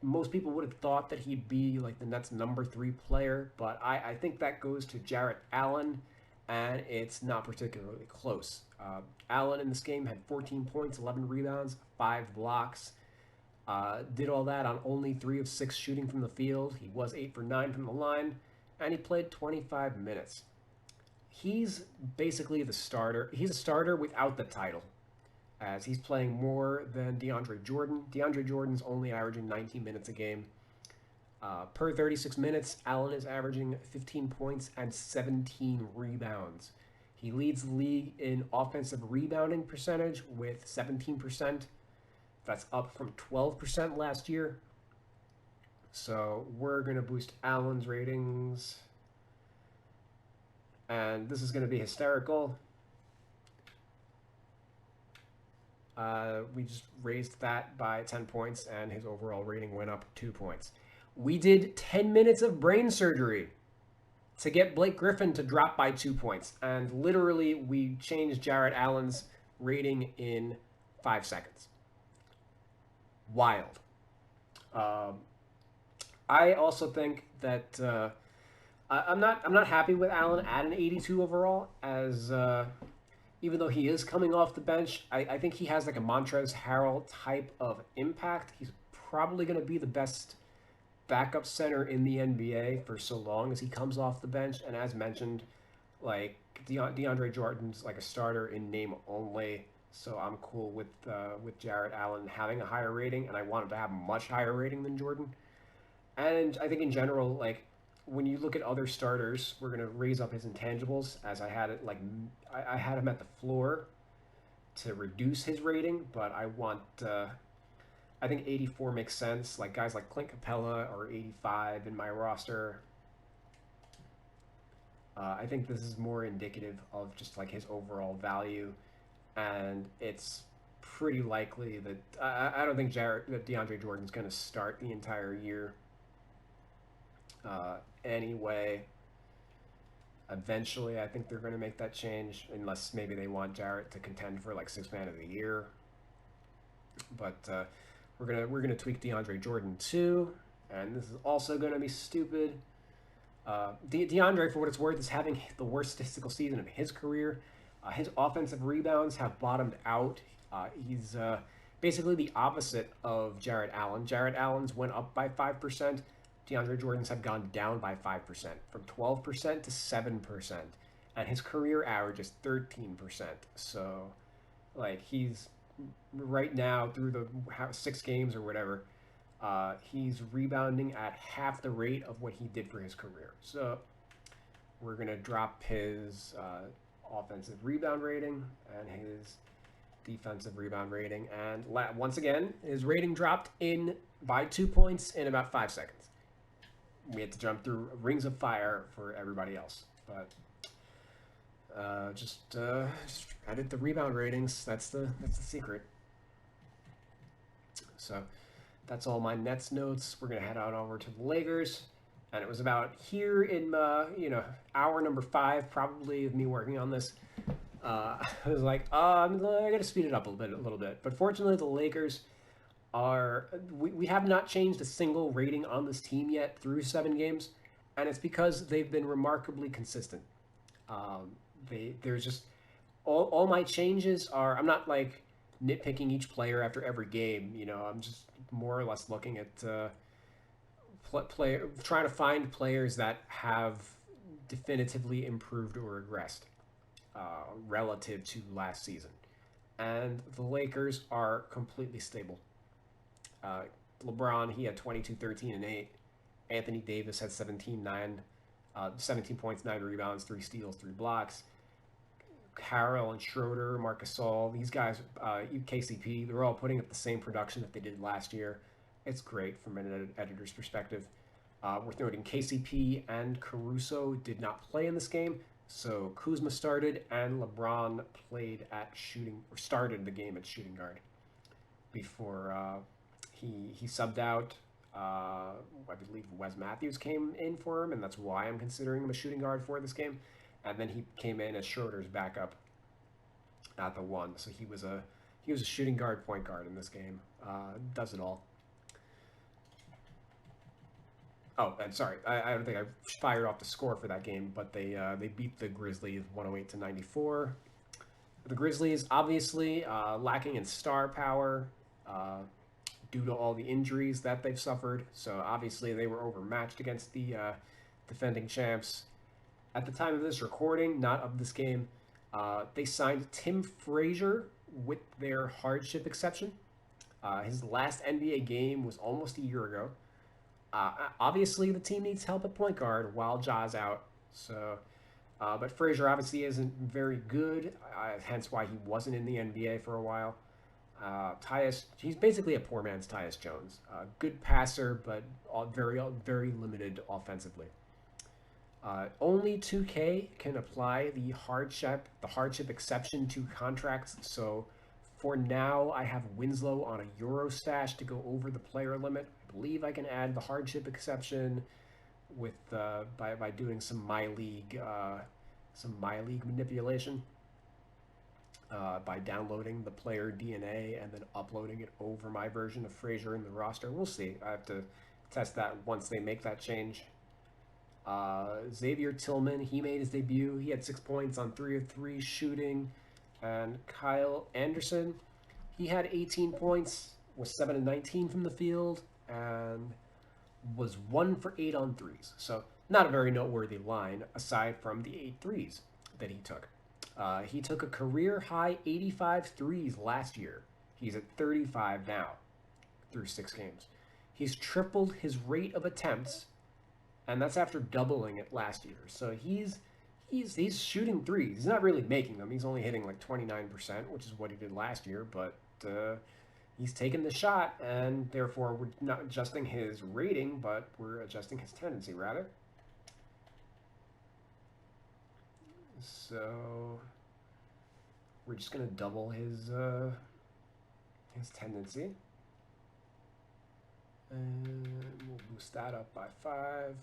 most people would have thought that he'd be like the Nets' number 3 player, but I think that goes to Jarrett Allen, and it's not particularly close. Allen in this game had 14 points, 11 rebounds, 5 blocks. Did all that on only 3 of 6 shooting from the field. He was 8 for 9 from the line, and he played 25 minutes. He's basically the starter. He's a starter without the title, as he's playing more than Deandre Jordan. Deandre Jordan's only averaging 19 minutes a game. Per 36 minutes, Allen is averaging 15 points and 17 rebounds. He leads the league in offensive rebounding percentage with 17%. That's up from 12% last year. So we're going to boost Allen's ratings. And this is going to be hysterical. We just raised that by 10 points, and his overall rating went up 2 points. We did 10 minutes of brain surgery to get Blake Griffin to drop by 2 points. And literally, we changed Jarrett Allen's rating in 5 seconds. Wild. I also think that I'm not happy with Allen at an 82 overall, as even though he is coming off the bench, I think he has like a Montrezl Harrell type of impact. He's probably going to be the best backup center in the NBA for so long as he comes off the bench. And as mentioned, like DeAndre Jordan's like a starter in name only. So I'm cool with Jarrett Allen having a higher rating, and I want him to have a much higher rating than Jordan. And I think in general, like when you look at other starters, we're gonna raise up his intangibles, as I had it like I had him at the floor to reduce his rating, but I think 84 makes sense. Like guys like Clint Capella or 85 in my roster. I think this is more indicative of just like his overall value. And it's pretty likely that I don't think that DeAndre Jordan's going to start the entire year. Anyway, eventually I think they're going to make that change, unless maybe they want Jarrett to contend for like 6th man of the year. But we're gonna tweak DeAndre Jordan too, and this is also going to be stupid. DeAndre, for what it's worth, is having the worst statistical season of his career. His offensive rebounds have bottomed out. He's basically the opposite of Jarrett Allen. Jarrett Allen's went up by 5%. DeAndre Jordan's have gone down by 5%, from 12% to 7%. And his career average is 13%. So, like, he's right now, through the 6 games or whatever, he's rebounding at half the rate of what he did for his career. So, we're going to drop his offensive rebound rating and his defensive rebound rating, and once again his rating dropped by 2 points in about 5 seconds. We had to jump through rings of fire for everybody else, but just edit the rebound ratings. That's the secret. So that's all my Nets notes. We're gonna head on over to the Lakers. And it was about here in, hour number 5, probably, of me working on this. I was like, I got to speed it up a little bit. But fortunately, the Lakers we have not changed a single rating on this team yet through 7 games. And it's because they've been remarkably consistent. There's just, all my changes are, I'm not like nitpicking each player after every game. I'm just more or less looking at, trying to find players that have definitively improved or regressed relative to last season. And the Lakers are completely stable. LeBron, he had 22, 13, and 8. Anthony Davis had 17, 9. 17 points, 9 rebounds, 3 steals, 3 blocks. Harrell and Schroeder, Marcus Gasol, these guys, KCP, they're all putting up the same production that they did last year. It's great from an editor's perspective. Worth noting, KCP and Caruso did not play in this game, so Kuzma started and LeBron started the game at shooting guard before he subbed out. I believe Wes Matthews came in for him, and that's why I'm considering him a shooting guard for this game. And then he came in as Schroeder's backup at the 1. So he was a shooting guard, point guard in this game. Does it all. Oh, and sorry, I don't think I fired off the score for that game, but they beat the Grizzlies 108-94. The Grizzlies obviously lacking in star power due to all the injuries that they've suffered. So obviously they were overmatched against the defending champs. At the time of this recording, not of this game, they signed Tim Frazier with their hardship exception. His last NBA game was almost a year ago. Obviously, the team needs help at point guard while Ja's out. So, but Frazier obviously isn't very good, hence why he wasn't in the NBA for a while. He's basically a poor man's Tyus Jones. Good passer, but very limited offensively. Only 2K can apply the hardship exception to contracts. So for now, I have Winslow on a Euro stash to go over the player limit. I believe I can add the hardship exception with by doing some my league manipulation by downloading the player DNA and then uploading it over my version of Frazier in the roster. We'll see. I have to test that once they make that change. Xavier Tillman, he made his debut. He had 6 points on 3 of 3 shooting. And Kyle Anderson, he had 18 points, was 7 of 19 from the field, and was 1 for 8 on threes. So not a very noteworthy line aside from the 8 threes that he took. He took a career high 85 threes last year. He's at 35 now through 6 games. He's tripled his rate of attempts, and that's after doubling it last year. So he's shooting threes. He's not really making them. He's only hitting like 29%, which is what he did last year. But he's taking the shot, and therefore we're not adjusting his rating, but we're adjusting his tendency rather. So we're just gonna double his tendency, and we'll boost that up by 5.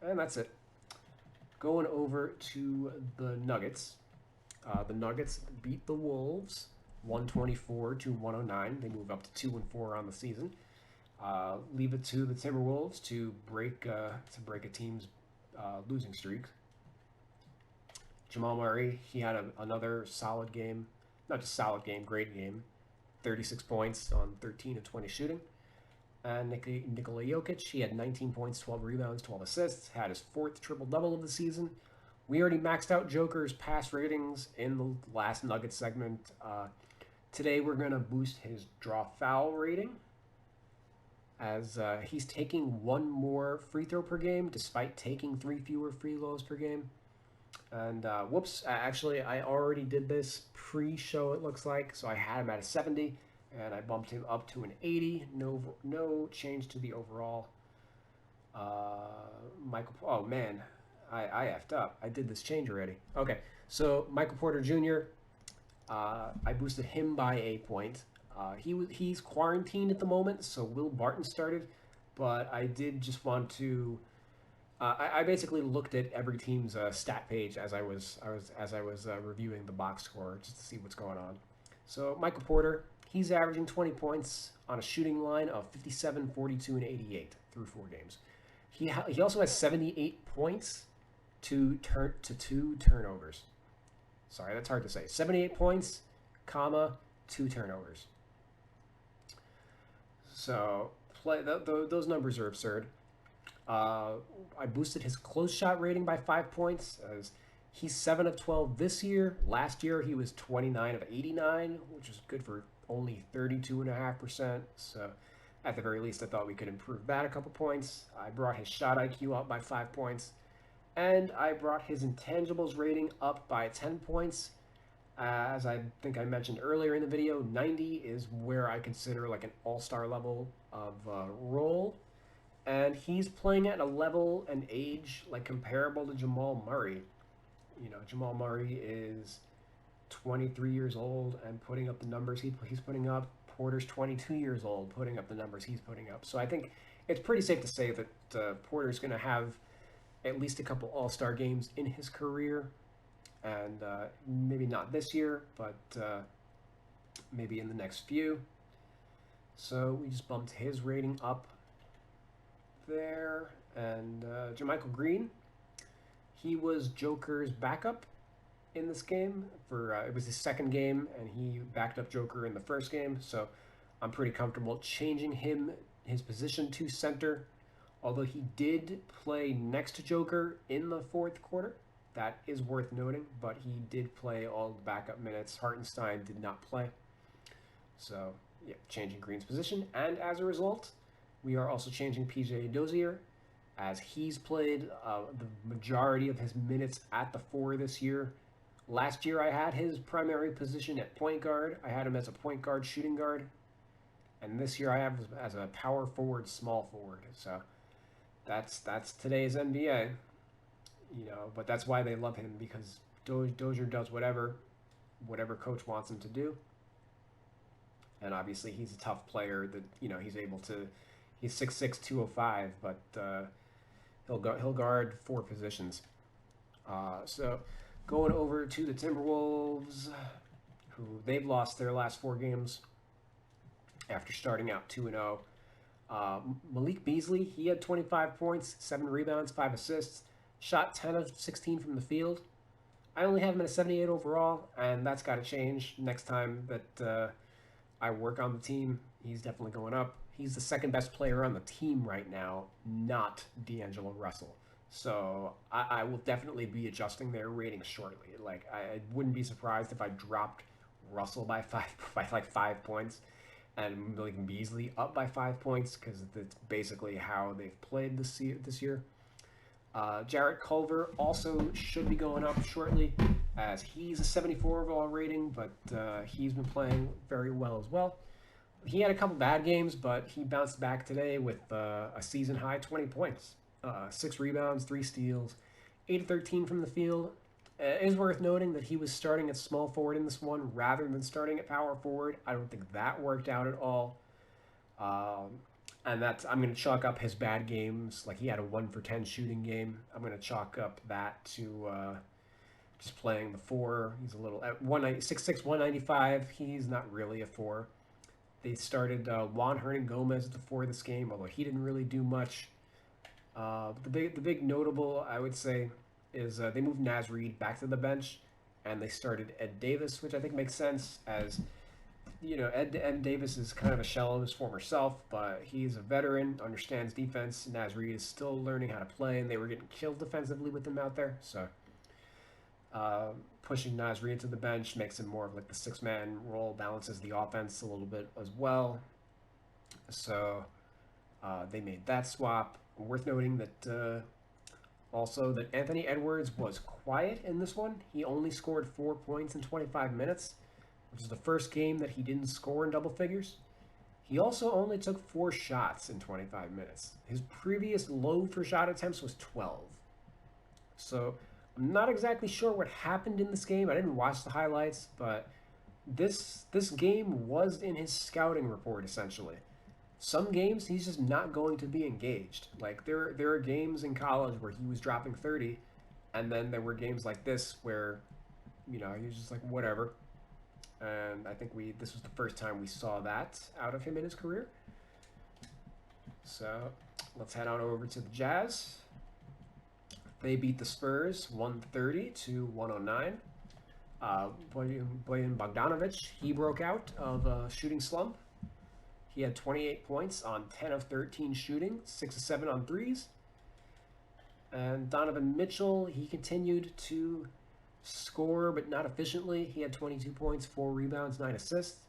And that's it. Going over to the Nuggets. The Nuggets beat the Wolves 124-109. They move up to 2-4 on the season. Leave it to the Timberwolves to break a team's losing streak. Jamal Murray, he had another solid game. Not just solid game, great game. 36 points on 13 of 20 shooting. And Nikola Jokic, he had 19 points, 12 rebounds, 12 assists, had his 4th triple-double of the season. We already maxed out Joker's pass ratings in the last Nuggets segment. Today we're going to boost his draw foul rating, as he's taking 1 more free throw per game, despite taking 3 fewer free throws per game. And whoops, actually I already did this pre-show, it looks like, so I had him at a 70. And I bumped him up to an 80. No change to the overall. Oh man, I effed up. I did this change already. Okay, so Michael Porter Jr. I boosted him by a point. He's quarantined at the moment, so Will Barton started. But I did just want to. I basically looked at every team's stat page as I was reviewing the box score just to see what's going on. So Michael Porter. He's averaging 20 points on a shooting line of 57, 42, and 88 through 4 games. He also has 78 points to 2 turnovers. Sorry, that's hard to say. 78 points, 2 turnovers. So those numbers are absurd. I boosted his close shot rating by 5 points, as he's 7 of 12 this year. Last year he was 29 of 89, which is good for only 32.5%. So At the very least, I thought we could improve that a couple points. I brought his shot IQ up by 5 points. And I brought his intangibles rating up by 10 points. As I think I mentioned earlier in the video, 90 is where I consider like an all-star level of role. And he's playing at a level and age like comparable to Jamal Murray. You know, Jamal Murray is 23 years old and putting up the numbers he's putting up. Porter's 22 years old putting up the numbers he's putting up. So I think it's pretty safe to say that Porter's going to have at least a couple all-star games in his career. And maybe not this year, but maybe in the next few. So we just bumped his rating up there. And Jermichael Green, he was Joker's backup in this game. It was his second game, and he backed up Joker in the first game. So I'm pretty comfortable changing his position to center. Although he did play next to Joker in the fourth quarter. That is worth noting, but he did play all the backup minutes. Hartenstein did not play. So, yeah, changing Green's position. And as a result, we are also changing PJ Dozier, as he's played the majority of his minutes at the 4 this year. Last year, I had his primary position at point guard. I had him as a point guard, shooting guard. And this year, I have him as a power forward, small forward. So, that's today's NBA. You know, but that's why they love him, because Dozier does whatever coach wants him to do. And obviously he's a tough player that, you know, he's 6'6", 205, but he'll guard 4 positions. So going over to the Timberwolves, who they've lost their last 4 games after starting out 2-0. Malik Beasley, he had 25 points, 7 rebounds, 5 assists. Shot 10 of 16 from the field. I only have him at a 78 overall, and that's got to change next time that I work on the team. He's definitely going up. He's the second best player on the team right now, not D'Angelo Russell. So I will definitely be adjusting their ratings shortly. Like, I wouldn't be surprised if I dropped Russell by 5 points and Malik Beasley up by 5 points, because that's basically how they've played this year. Jarrett Culver also should be going up shortly, as he's a 74 overall rating, but he's been playing very well as well. He had a couple bad games, but he bounced back today with a season-high 20 points, 6 rebounds, 3 steals, 8 of 13 from the field. It is worth noting that he was starting at small forward in this one rather than starting at power forward. I don't think that worked out at all. And I'm going to chalk up his bad games. Like, he had a 1 for 10 shooting game. I'm going to chalk up that to just playing the 4. He's a little at 6'6", 195. He's not really a 4. They started Juan Hernan-Gomez at the 4 this game, although he didn't really do much. The big notable, I would say, is they moved Naz Reid back to the bench, and they started Ed Davis, which I think makes sense, as you know, Ed Davis is kind of a shell of his former self, but he's a veteran, understands defense. Naz Reid is still learning how to play, and they were getting killed defensively with him out there. So pushing Naz Reid to the bench makes him more of like the 6-man role, balances the offense a little bit as well. So they made that swap. Worth noting that also that Anthony Edwards was quiet in this one. He only scored 4 points in 25 minutes. Which is the first game that he didn't score in double figures. He also only took 4 shots in 25 minutes. His previous low for shot attempts was 12. So I'm not exactly sure what happened in this game. I didn't watch the highlights, but this game was in his scouting report, essentially. Some games he's just not going to be engaged. Like, there are games in college where he was dropping 30, and then there were games like this where, you know, he was just like, whatever. And I think this was the first time we saw that out of him in his career. So let's head on over to the Jazz. They beat the Spurs 130 to 109. Bojan Bogdanovic, he broke out of a shooting slump. He had 28 points on 10 of 13 shooting, 6 of 7 on threes. And Donovan Mitchell, he continued to score, but not efficiently. He had 22 points, 4 rebounds, 9 assists.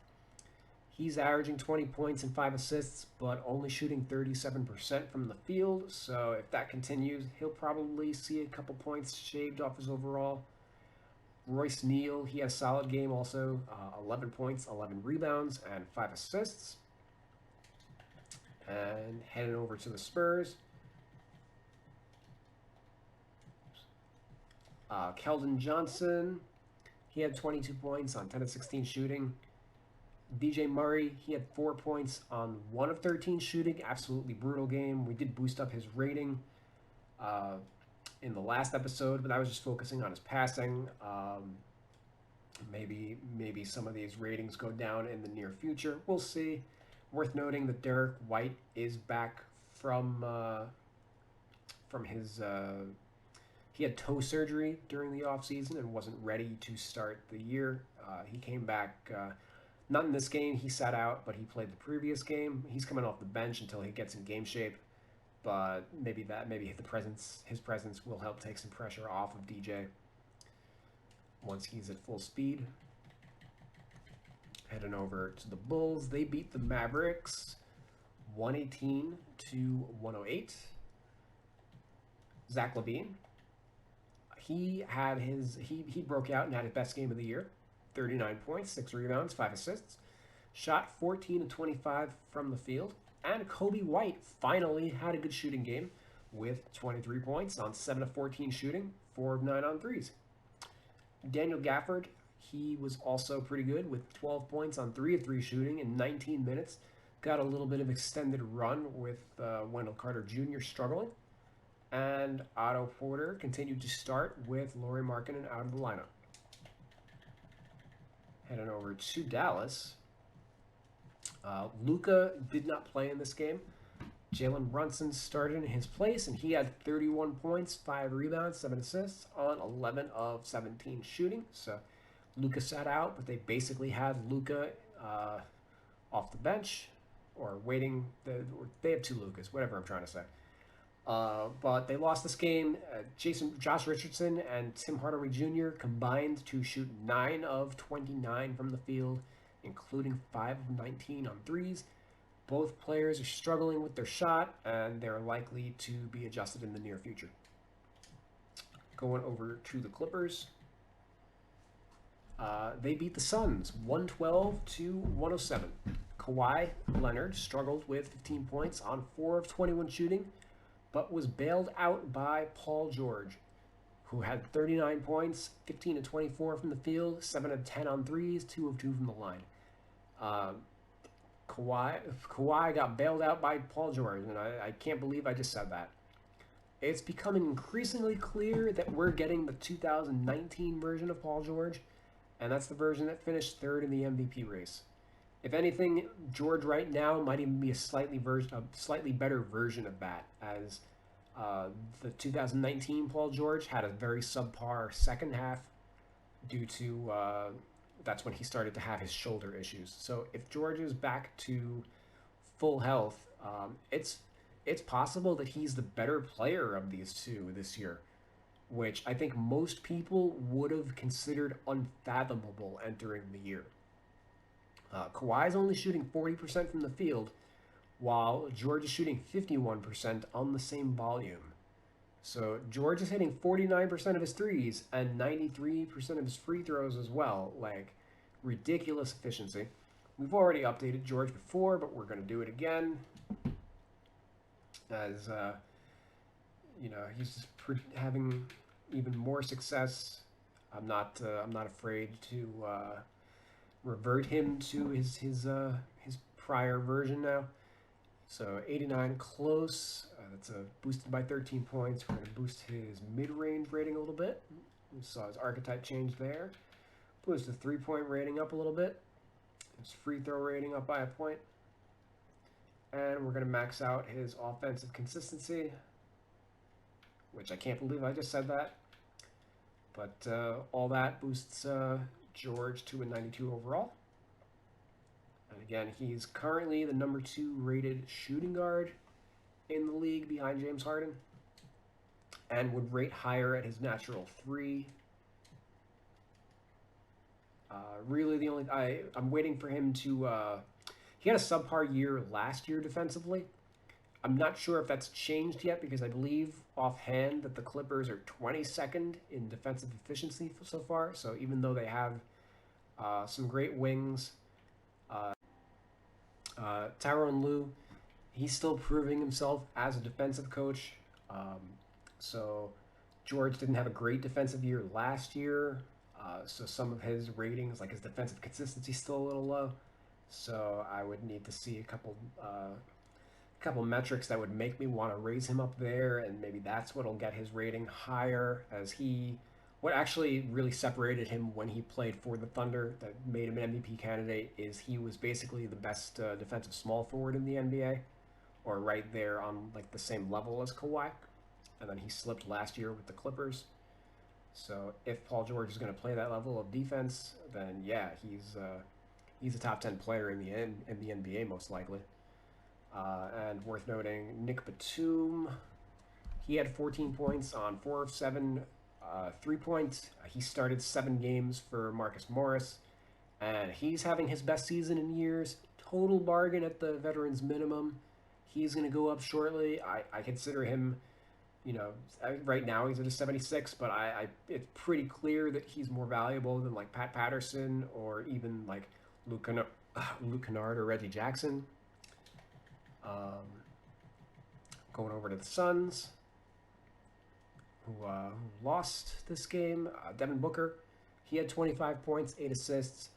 He's averaging 20 points and 5 assists, but only shooting 37% from the field. So if that continues, he'll probably see a couple points shaved off his overall. Royce Neal, he had a solid game also. 11 points, 11 rebounds, and 5 assists. And heading over to the Spurs. Kelden Johnson, he had 22 points on 10 of 16 shooting. DJ Murray, he had 4 points on 1 of 13 shooting. Absolutely brutal game. We did boost up his rating in the last episode, but that was just focusing on his passing. Maybe some of these ratings go down in the near future. We'll see. Worth noting that Derek White is back from his... he had toe surgery during the offseason and wasn't ready to start the year. He came back, not in this game, he sat out, but he played the previous game. He's coming off the bench until he gets in game shape, but maybe his presence will help take some pressure off of DJ once he's at full speed. Heading over to the Bulls, they beat the Mavericks 118 to 108. Zach Levine, he broke out and had his best game of the year. 39 points, 6 rebounds, 5 assists. Shot 14 of 25 from the field. And Kobe White finally had a good shooting game with 23 points on 7 of 14 shooting, 4 of 9 on threes. Daniel Gafford, he was also pretty good with 12 points on 3 of 3 shooting in 19 minutes. Got a little bit of extended run with Wendell Carter Jr. struggling. And Otto Porter continued to start with Lauri Markkanen out of the lineup. Heading over to Dallas. Luka did not play in this game. Jalen Brunson started in his place, and he had 31 points, 5 rebounds, 7 assists on 11 of 17 shooting. So Luka sat out, but they basically had Luka off the bench or waiting. They have 2 Lukas, whatever I'm trying to say. But they lost this game. Josh Richardson and Tim Hardaway Jr. combined to shoot 9 of 29 from the field, including 5 of 19 on threes. Both players are struggling with their shot, and they're likely to be adjusted in the near future. Going over to the Clippers. They beat the Suns 112 to 107. Kawhi Leonard struggled with 15 points on 4 of 21 shooting, but was bailed out by Paul George, who had 39 points, 15 of 24 from the field, 7 of 10 on threes, 2 of 2 from the line. Kawhi got bailed out by Paul George, and I can't believe I just said that. It's becoming increasingly clear that we're getting the 2019 version of Paul George, and that's the version that finished 3rd in the MVP race. If anything, George right now might even be a slightly better version of that, as the 2019 Paul George had a very subpar second half due to that's when he started to have his shoulder issues. So if George is back to full health, it's possible that he's the better player of these two this year, which I think most people would have considered unfathomable entering the year. Kawhi's only shooting 40% from the field, while George is shooting 51% on the same volume. So George is hitting 49% of his threes and 93% of his free throws as well. Like, ridiculous efficiency. We've already updated George before, but we're going to do it again. As, he's having even more success. I'm not afraid to revert him to his prior version now. So 89 close. That's boosted by 13 points. We're going to boost his mid-range rating a little bit. We saw his archetype change there. Boost the 3-point rating up a little bit. His free throw rating up by a point. And we're going to max out his offensive consistency, which I can't believe I just said that. But all that boosts George to a 92 overall. And again, he's currently the number 2 rated shooting guard in the league behind James Harden, and would rate higher at his natural 3. Really, I'm waiting for him to He had a subpar year last year defensively. I'm not sure if that's changed yet because I believe offhand that the Clippers are 22nd in defensive efficiency so far. So even though they have some great wings, Tyronn Lue, he's still proving himself as a defensive coach. So George didn't have a great defensive year last year. So some of his ratings, like his defensive consistency, is still a little low. So I would need to see a couple metrics that would make me want to raise him up there, and maybe that's what'll get his rating higher. What actually really separated him when he played for the Thunder that made him an MVP candidate is he was basically the best defensive small forward in the NBA, or right there on like the same level as Kawhi. And then he slipped last year with the Clippers. So if Paul George is going to play that level of defense, then yeah, he's a top 10 player in the NBA most likely. And worth noting, Nick Batum, he had 14 points on 4 of 7 3-point. He started 7 games for Marcus Morris, and he's having his best season in years. Total bargain at the veterans minimum. He's going to go up shortly. I consider him, right now he's at a 76, but it's pretty clear that he's more valuable than like Pat Patterson or even like Luke Kennard or Reggie Jackson. Going over to the Suns, who lost this game. Devin Booker, he had 25 points, 8 assists,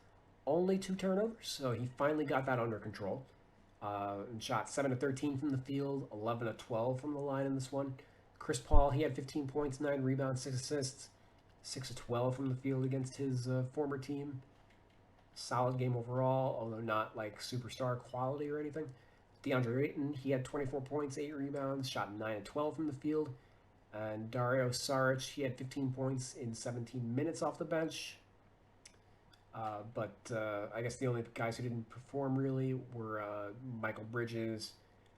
only 2 turnovers, so he finally got that under control. And shot 7 of 13 from the field, 11 of 12 from the line in this one. Chris Paul, he had 15 points, 9 rebounds, 6 assists, 6 of 12 from the field against his former team. Solid game overall, although not like superstar quality or anything. Deandre Jordan, he had 24 points, 8 rebounds, shot 9 of 12 from the field. And Dario Saric, he had 15 points in 17 minutes off the bench. But I guess the only guys who didn't perform really were Michael Bridges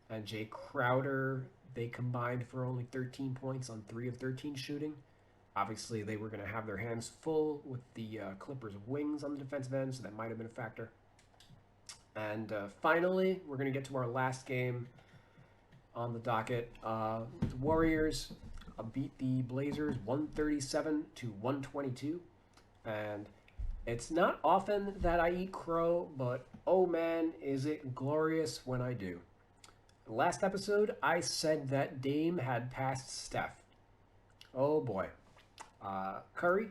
and Jay Crowder. They combined for only 13 points on 3 of 13 shooting. Obviously, they were going to have their hands full with the Clippers' wings on the defensive end, so that might have been a factor. And finally, we're going to get to our last game on the docket. The Warriors beat the Blazers 137 to 122. And it's not often that I eat crow, but oh man, is it glorious when I do. Last episode, I said that Dame had passed Steph. Oh boy. Curry,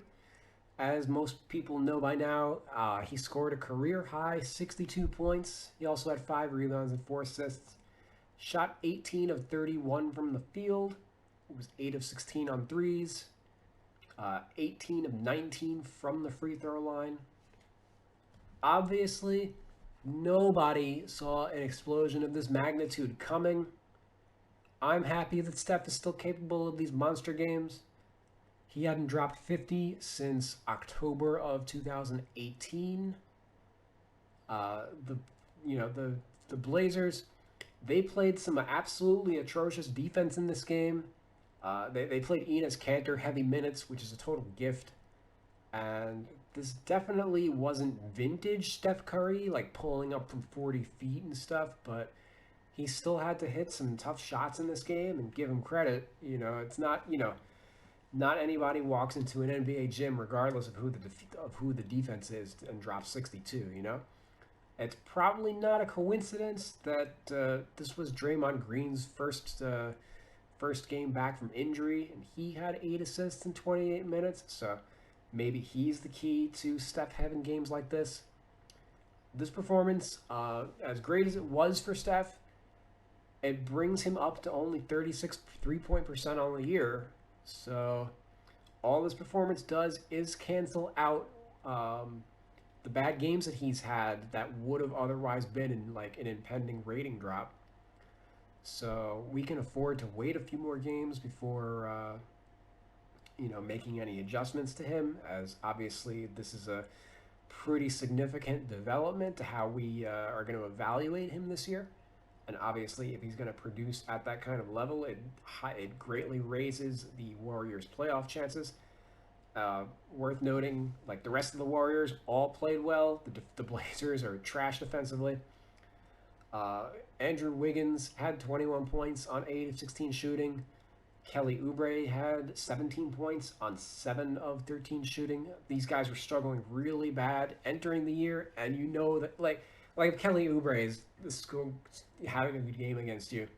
as most people know by now, he scored a career-high 62 points. He also had 5 rebounds and 4 assists. Shot 18 of 31 from the field. It was 8 of 16 on threes. 18 of 19 from the free throw line. Obviously, nobody saw an explosion of this magnitude coming. I'm happy that Steph is still capable of these monster games. He hadn't dropped 50 since October of 2018. The Blazers, they played some absolutely atrocious defense in this game. They played Enes Kanter heavy minutes, which is a total gift. And this definitely wasn't vintage Steph Curry, like pulling up from 40 feet and stuff, but he still had to hit some tough shots in this game, and give him credit. It's not, not anybody walks into an NBA gym, regardless of who the defense is, and drops 62. It's probably not a coincidence that this was Draymond Green's first game back from injury, and he had 8 assists in 28 minutes. So maybe he's the key to Steph having games like this. This performance, as great as it was for Steph, it brings him up to only 36 3-point percent on the year. So all this performance does is cancel out the bad games that he's had that would have otherwise been in like an impending rating drop. So we can afford to wait a few more games before making any adjustments to him, as obviously this is a pretty significant development to how we are going to evaluate him this year. And obviously, if he's going to produce at that kind of level, it greatly raises the Warriors' playoff chances. Worth noting, like the rest of the Warriors all played well. The Blazers are trash defensively. Andrew Wiggins had 21 points on 8 of 16 shooting. Kelly Oubre had 17 points on 7 of 13 shooting. These guys were struggling really bad entering the year, and you know that if Kelly Oubre is having a good game against you,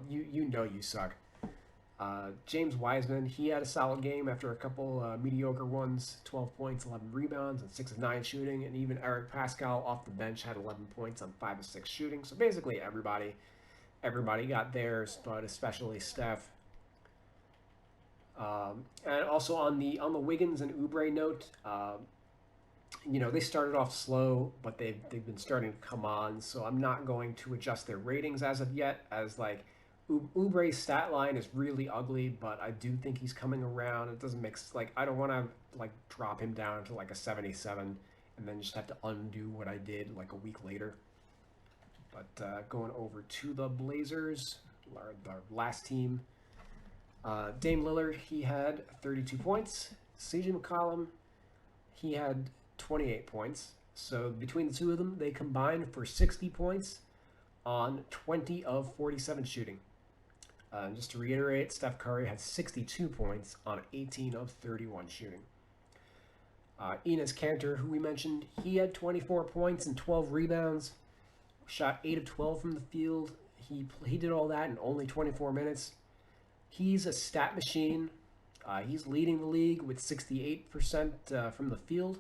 you know you suck. James Wiseman, he had a solid game after a couple mediocre ones, 12 points, 11 rebounds, and 6 of 9 shooting. And even Eric Pascal off the bench had 11 points on 5 of 6 shooting. So basically everybody got theirs, but especially Steph. And also on the Wiggins and Oubre note, they started off slow, but they've been starting to come on. So I'm not going to adjust their ratings as of yet, as Oubre's stat line is really ugly, but I do think he's coming around. It doesn't make I don't want to drop him down to a 77 and then just have to undo what I did a week later. But going over to the Blazers, our last team, Dame Lillard, he had 32 points. CJ McCollum, he had 28 points. So between the two of them, they combined for 60 points on 20 of 47 shooting. Just to reiterate, Steph Curry had 62 points on 18 of 31 shooting. Enes Kanter, who we mentioned, he had 24 points and 12 rebounds, shot 8 of 12 from the field. He did all that in only 24 minutes. He's a stat machine. He's leading the league with 68% from the field.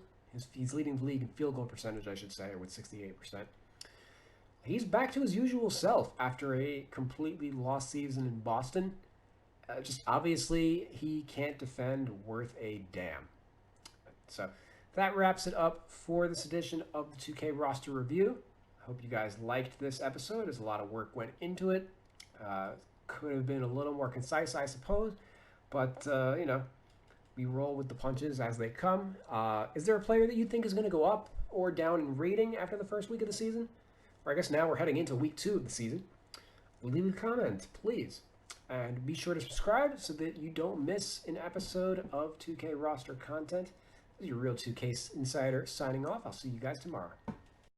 He's leading the league in field goal percentage, I should say, with 68%. He's back to his usual self after a completely lost season in Boston. Just obviously, he can't defend worth a damn. So that wraps it up for this edition of the 2K roster review. I hope you guys liked this episode, as a lot of work went into it. Could have been a little more concise, I suppose, but we roll with the punches as they come. Is there a player that you think is going to go up or down in rating after the first week of the season? Or I guess now we're heading into week 2 of the season. Leave a comment, please. And be sure to subscribe so that you don't miss an episode of 2K roster content. This is your Real 2K Insider signing off. I'll see you guys tomorrow.